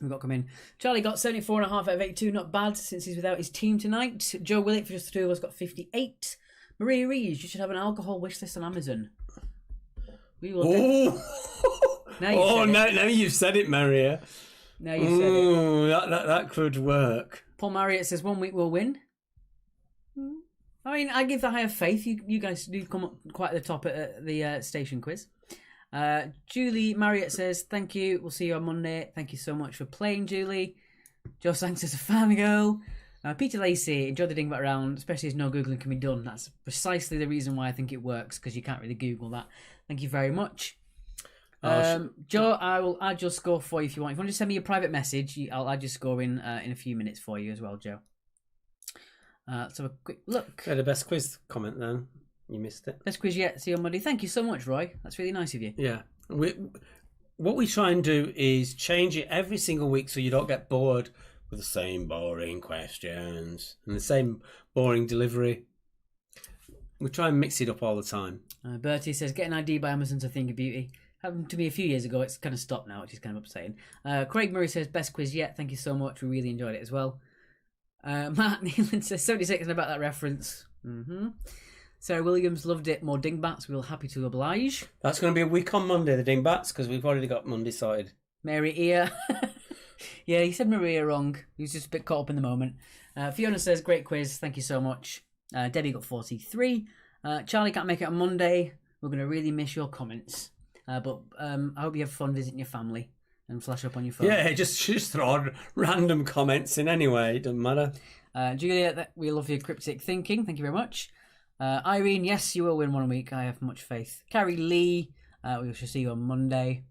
We've got come in. Charlie got 74.5 out of 82. Not bad since he's without his team tonight. Joe Willett for just the two of us got 58. Maria Rees, you should have an alcohol wish list on Amazon. We will. Now you've said it, Maria. Now you've said it. That could work. Paul Marriott says 1 week we'll win. I mean, I give the higher faith. You guys do come up quite at the top at the station quiz. Julie Marriott says, thank you. We'll see you on Monday. Thank you so much for playing, Julie. Joe Sanks says, a fan girl. Peter Lacey, enjoy the dingbat round, especially as no Googling can be done. That's precisely the reason why I think it works, because you can't really Google that. Thank you very much. Joe, I will add your score for you if you want. If you want to send me a private message, I'll add your score in a few minutes for you as well, Joe. Let's have a quick look. The best quiz comment then. You missed it. Best quiz yet. See you on Monday. Thank you so much, Roy. That's really nice of you. Yeah. What we try and do is change it every single week so you don't get bored with the same boring questions and the same boring delivery. We try and mix it up all the time. Bertie says, get an ID by Amazon's a thing of beauty. Happened to me a few years ago. It's kind of stopped now, which is kind of upsetting. Craig Murray says, best quiz yet. Thank you so much. We really enjoyed it as well. Matt Neelan says, 76 and about that reference. Sarah Williams loved it. More dingbats. We were happy to oblige. That's going to be a week on Monday, the dingbats, because we've already got Monday sorted. Mary Ear. Yeah, he said Maria wrong. He was just a bit caught up in the moment. Fiona says, great quiz. Thank you so much. Debbie got 43. Charlie can't make it on Monday. We're going to really miss your comments. But I hope you have fun visiting your family and flash up on your phone. Yeah, just throw random comments in anyway. It doesn't matter. Julia, we love your cryptic thinking. Thank you very much. Irene, yes, you will win 1 week. I have much faith. Carrie Lee, we shall see you on Monday.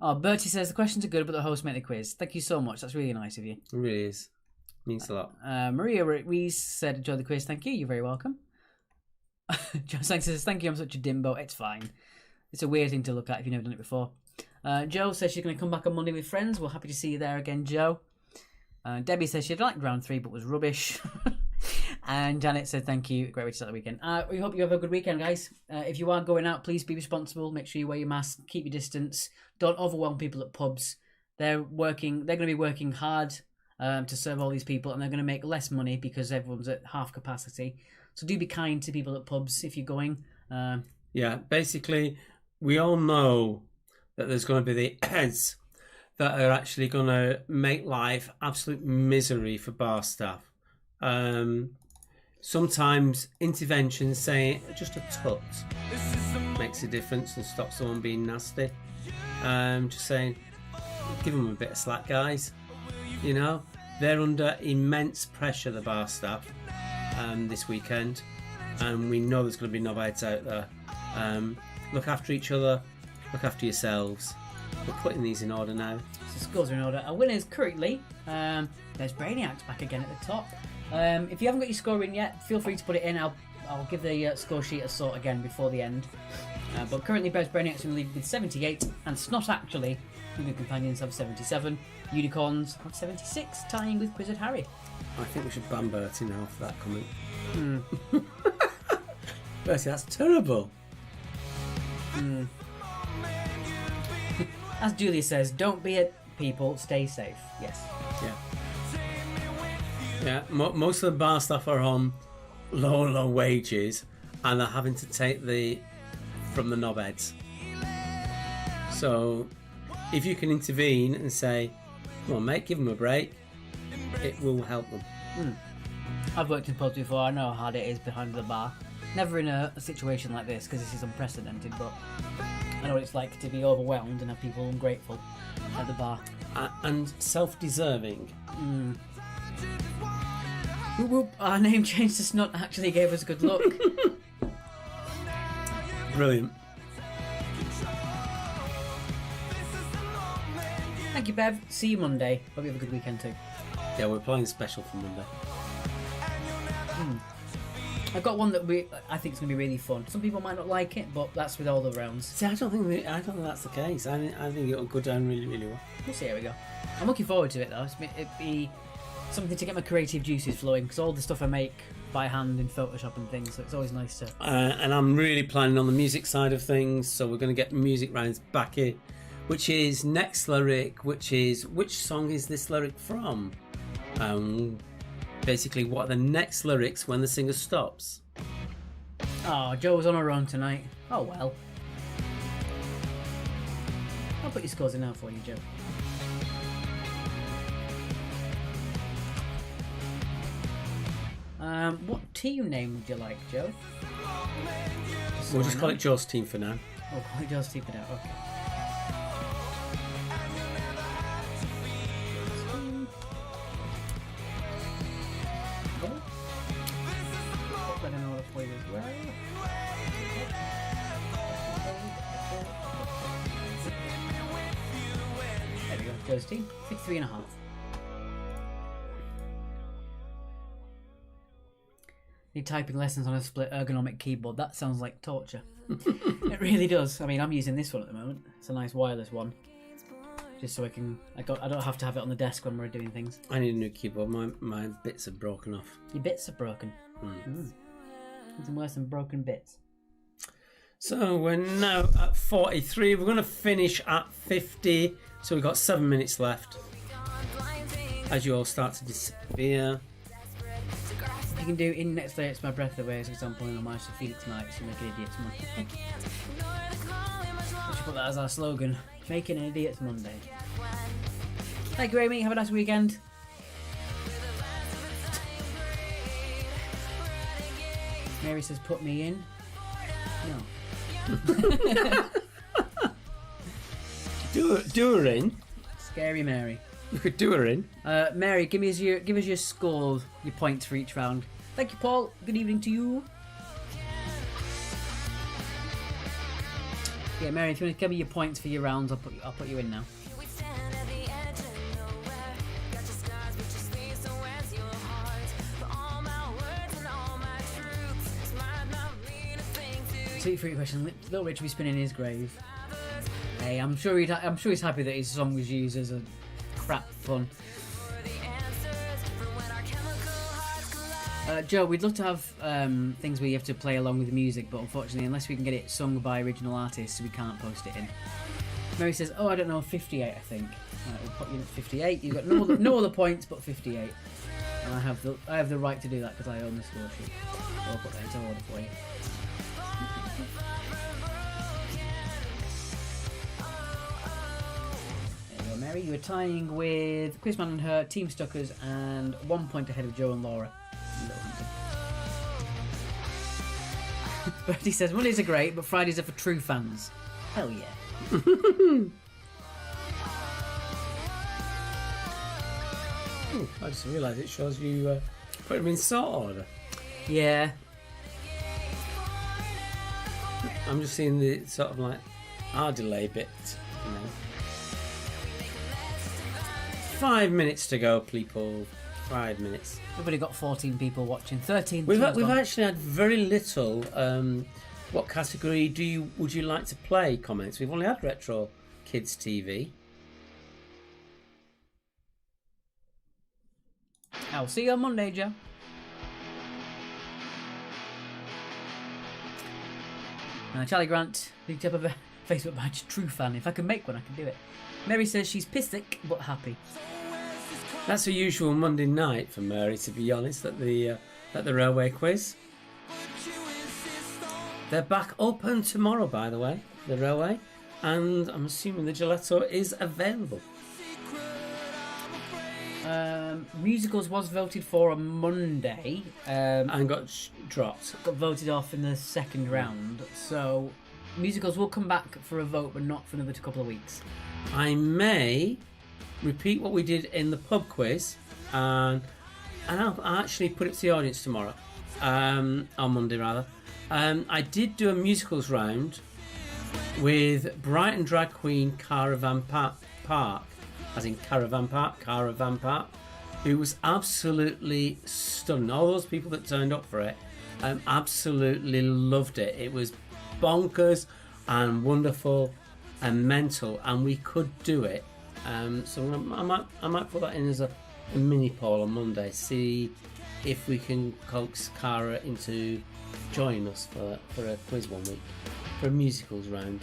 Oh, Bertie says the questions are good, but the host made the quiz. Thank you so much. That's really nice of you. It really is. Means a lot. Maria Reese said, enjoy the quiz. Thank you. You're very welcome. John Sanks says, thank you. I'm such a dimbo. It's fine. It's a weird thing to look at if you've never done it before. Joe says she's going to come back on Monday with friends. We're happy to see you there again, Joe. Debbie says she'd liked round 3 but was rubbish. And Janet said thank you. Great way to start the weekend. We hope you have a good weekend, guys. If you are going out, please be responsible. Make sure you wear your mask. Keep your distance. Don't overwhelm people at pubs. They're going to be working hard to serve all these people, and they're going to make less money because everyone's at half capacity. So do be kind to people at pubs if you're going. Yeah, basically, we all know that there's going to be the heads that are actually going to make life absolute misery for bar staff. Sometimes interventions, saying just a tut, makes a difference and stops someone being nasty. Just saying, give them a bit of slack, guys. You know, they're under immense pressure, the bar staff, this weekend, and we know there's going to be knobheads out there. Look after each other, look after yourselves. We're putting these in order now. So scores are in order. Our winners currently, there's Brainiacs back again at the top. If you haven't got your score in yet, feel free to put it in. I'll give the score sheet a sort again before the end. But currently, Bez Brainiacs in the lead with 78, and Snot Actually, who the companions have 77. Unicorns have 76, tying with Quizzard Harry. I think we should ban Bertie now for that comment. Bertie, that's terrible. As Julia says, don't be a people, stay safe. Yes. Yeah. Yeah, most of the bar staff are on low wages, and they're having to take from the knobheads. So, if you can intervene and say, "Come on, mate, give them a break," it will help them. I've worked in pubs before. I know how hard it is behind the bar. Never in a situation like this because this is unprecedented, but I know what it's like to be overwhelmed and have people ungrateful at the bar and self-deserving. Whoop, whoop. Our name change to Snot actually gave us good luck. Brilliant. Thank you, Bev. See you Monday. Hope you have a good weekend too. Yeah, we're playing special for Monday. I've got one that I think is going to be really fun. Some people might not like it, but that's with all the rounds. See, I don't think that's the case. I think it'll go down really, really well. We'll see how we go. I'm looking forward to it though. It'd be something to get my creative juices flowing because all the stuff I make by hand in Photoshop and things, so it's always nice to. And I'm really planning on the music side of things, so we're going to get music rounds back in, which is next lyric, which song is this lyric from? Basically, what are the next lyrics when the singer stops? Oh, Joe's on her own tonight. Oh well. I'll put your scores in now for you, Joe. What team name would you like, Joe? We'll just call it Joe's team for now. Oh, call it Joe's team for now. Okay. I don't know what to play as well. There we go. Joe's team. 53.5. Need typing lessons on a split ergonomic keyboard. That sounds like torture. It really does. I mean, I'm using this one at the moment. It's a nice wireless one. Just so I don't have to have it on the desk when we're doing things. I need a new keyboard. My bits are broken off. Your bits are broken. Nothing worse than broken bits. So we're now at 43. We're going to finish at 50. So we've got 7 minutes left. As you all start to disappear. You can do in next lyrics my breath away, as example, and I managed to feed it tonight, so make an idiot's Monday. We should put that as our slogan. Making an idiot's Monday. Thank you, Amy. Have a nice weekend. Mary says, put me in. No. Do her in. Scary Mary. You could do her in. Mary, give us your scores, your points for each round. Thank you, Paul. Good evening to you. Yeah, Mary, if you want to give me your points for your rounds, I'll put you in now. Sweet fruit question. Little Rich will be spinning his grave. Hey, I'm sure he's happy that his song was used as a crap fun. Joe, we'd love to have things where you have to play along with the music, but unfortunately, unless we can get it sung by original artists, we can't post it in. Mary says, "Oh, I don't know, 58, I think." We'll put you in at 58. You've got no other points but 58, and I have the right to do that because I own the score sheet. So I'll put that into order for you. Mary, you were tying with Quizman and her, Team Stuckers, and 1 point ahead of Joe and Laura. Bertie says, Mondays are great, but Fridays are for true fans. Hell yeah. Ooh, I just realised it shows you put them in sort order. Yeah. I'm just seeing the sort of like our delay bit, you know. 5 minutes to go, people. 5 minutes. We've only got 14 people watching. 13. We've actually had very little. What category would you like to play? Comments. We've only had retro kids TV. I'll see you on Monday, Joe. Charlie Grant, picked up a Facebook badge, true fan. If I can make one, I can do it. Mary says she's pissed but happy. That's a usual Monday night for Mary, to be honest, at the railway quiz. They're back open tomorrow, by the way, the railway, and I'm assuming the gelato is available. Musicals was voted for on Monday. And got dropped. Got voted off in the second round. So musicals will come back for a vote, but not for another couple of weeks. I may repeat what we did in the pub quiz, and I'll actually put it to the audience tomorrow, on Monday rather. I did do a musicals round with Brighton drag queen Caravan Park, as in Caravan Park, who was absolutely stunning. All those people that turned up for it Absolutely loved it. It was bonkers and wonderful and mental, and we could do it. So I might put that in as a mini poll on Monday. See if we can coax Cara into joining us for a quiz one week, for a musicals round.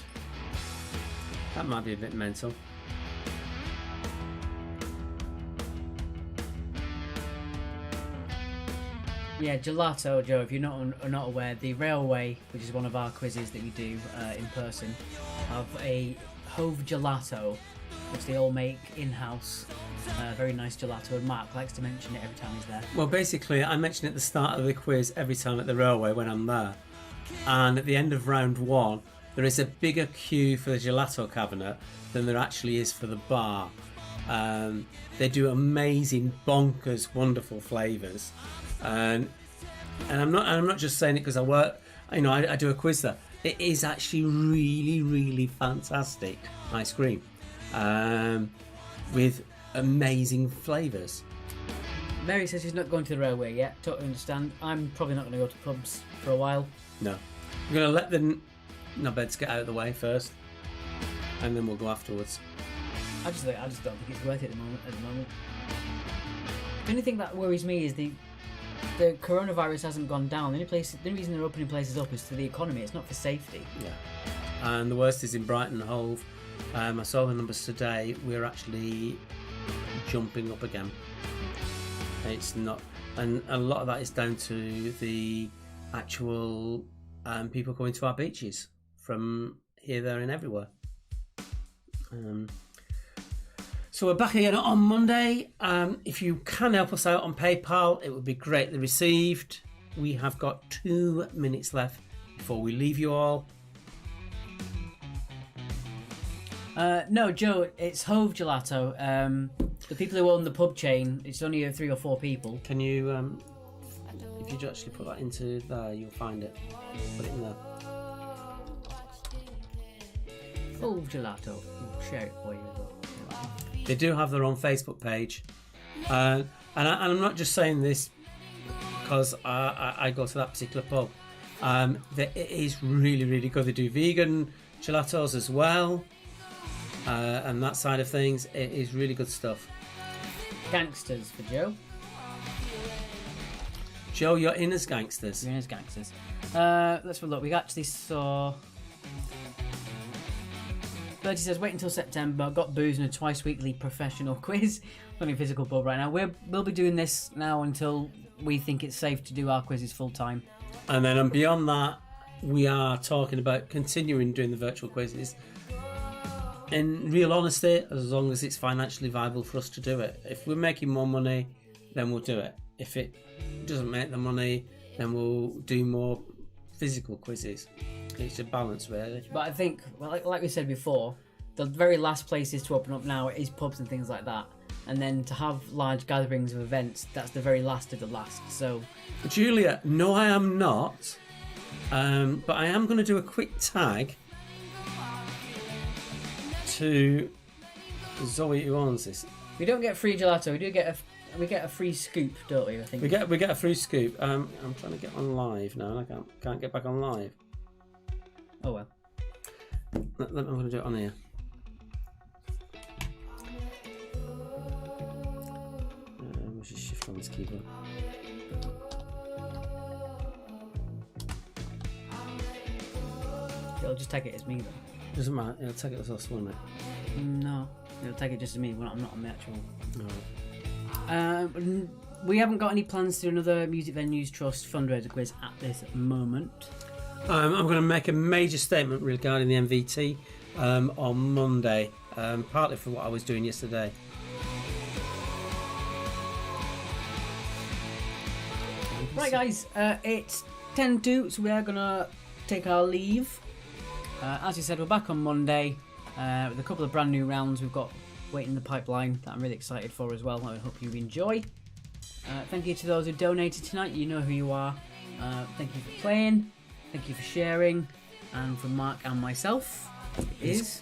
That might be a bit mental. Yeah, Gelato, Joe, if you're are not aware, the Railway, which is one of our quizzes that we do in person, have a Hove Gelato, which they all make in-house. Very nice gelato, and Mark likes to mention it every time he's there. Well, basically, I mention it at the start of the quiz every time at the Railway when I'm there. And at the end of round 1, there is a bigger queue for the gelato cabinet than there actually is for the bar. They do amazing, bonkers, wonderful flavours. And I'm not just saying it because I work. I do a quiz there. It is actually really, really fantastic ice cream, with amazing flavours. Mary says she's not going to the Railway yet. Totally understand. I'm probably not going to go to pubs for a while. No, I'm going to let the knobheads get out of the way first, and then we'll go afterwards. I just don't think it's worth it at the moment. The only thing that worries me is the coronavirus hasn't gone down. The only reason they're opening places up is for the economy. It's not for safety. Yeah, and the worst is in Brighton Hove. I saw the numbers today. We're actually jumping up again. It's not, and a lot of that is down to the actual people going to our beaches from here, there, and everywhere. So we're back again on Monday. If you can help us out on PayPal, it would be greatly received. We have got 2 minutes left before we leave you all. No, Joe, it's Hove Gelato. The people who own the pub chain, it's only 3 or 4 people. Can you, if you actually put that into there, you'll find it. Put it in there. Hove Gelato. I'll share it for you as well. They do have their own Facebook page. And I'm not just saying this because I go to that particular pub. It is really, really good. They do vegan gelatos as well. And that side of things, it is really good stuff. Gangsters for Joe. Joe, you're in as gangsters. You're in as gangsters. Let's have a look. We actually saw... Bertie says, wait until September. Got booze and a twice weekly professional quiz. Only physical pub right now. We'll be doing this now until we think it's safe to do our quizzes full time. And then beyond that, we are talking about continuing doing the virtual quizzes. In real honesty, as long as it's financially viable for us to do it. If we're making more money, then we'll do it. If it doesn't make the money, then we'll do more physical quizzes. It's a balance, really. But I think, well, like we said before, the very last places to open up now is pubs and things like that. And then to have large gatherings of events, that's the very last of the last. So, Julia, no, I am not. But I am going to do a quick tag to Zoe, who owns this. We don't get free gelato. We get a free scoop, don't we? I think we get a free scoop. I'm trying to get on live now, and I can't get back on live. Oh well. I'm going to do it on here. We'll just shift on this keyboard. It'll just take it as me though. Doesn't matter. It'll take it as us, won't it? No, it'll take it just as me when I'm not on the actual. No. We haven't got any plans to do another Music Venues Trust fundraiser quiz at this moment. I'm going to make a major statement regarding the MVT on Monday, partly for what I was doing yesterday. Right, guys, it's 10:02, so we are going to take our leave. As you said, we're back on Monday with a couple of brand new rounds we've got waiting in the pipeline that I'm really excited for as well. I hope you enjoy. Thank you to those who donated tonight. You know who you are. Thank you for playing. Thank you for sharing. And from Mark and myself, it is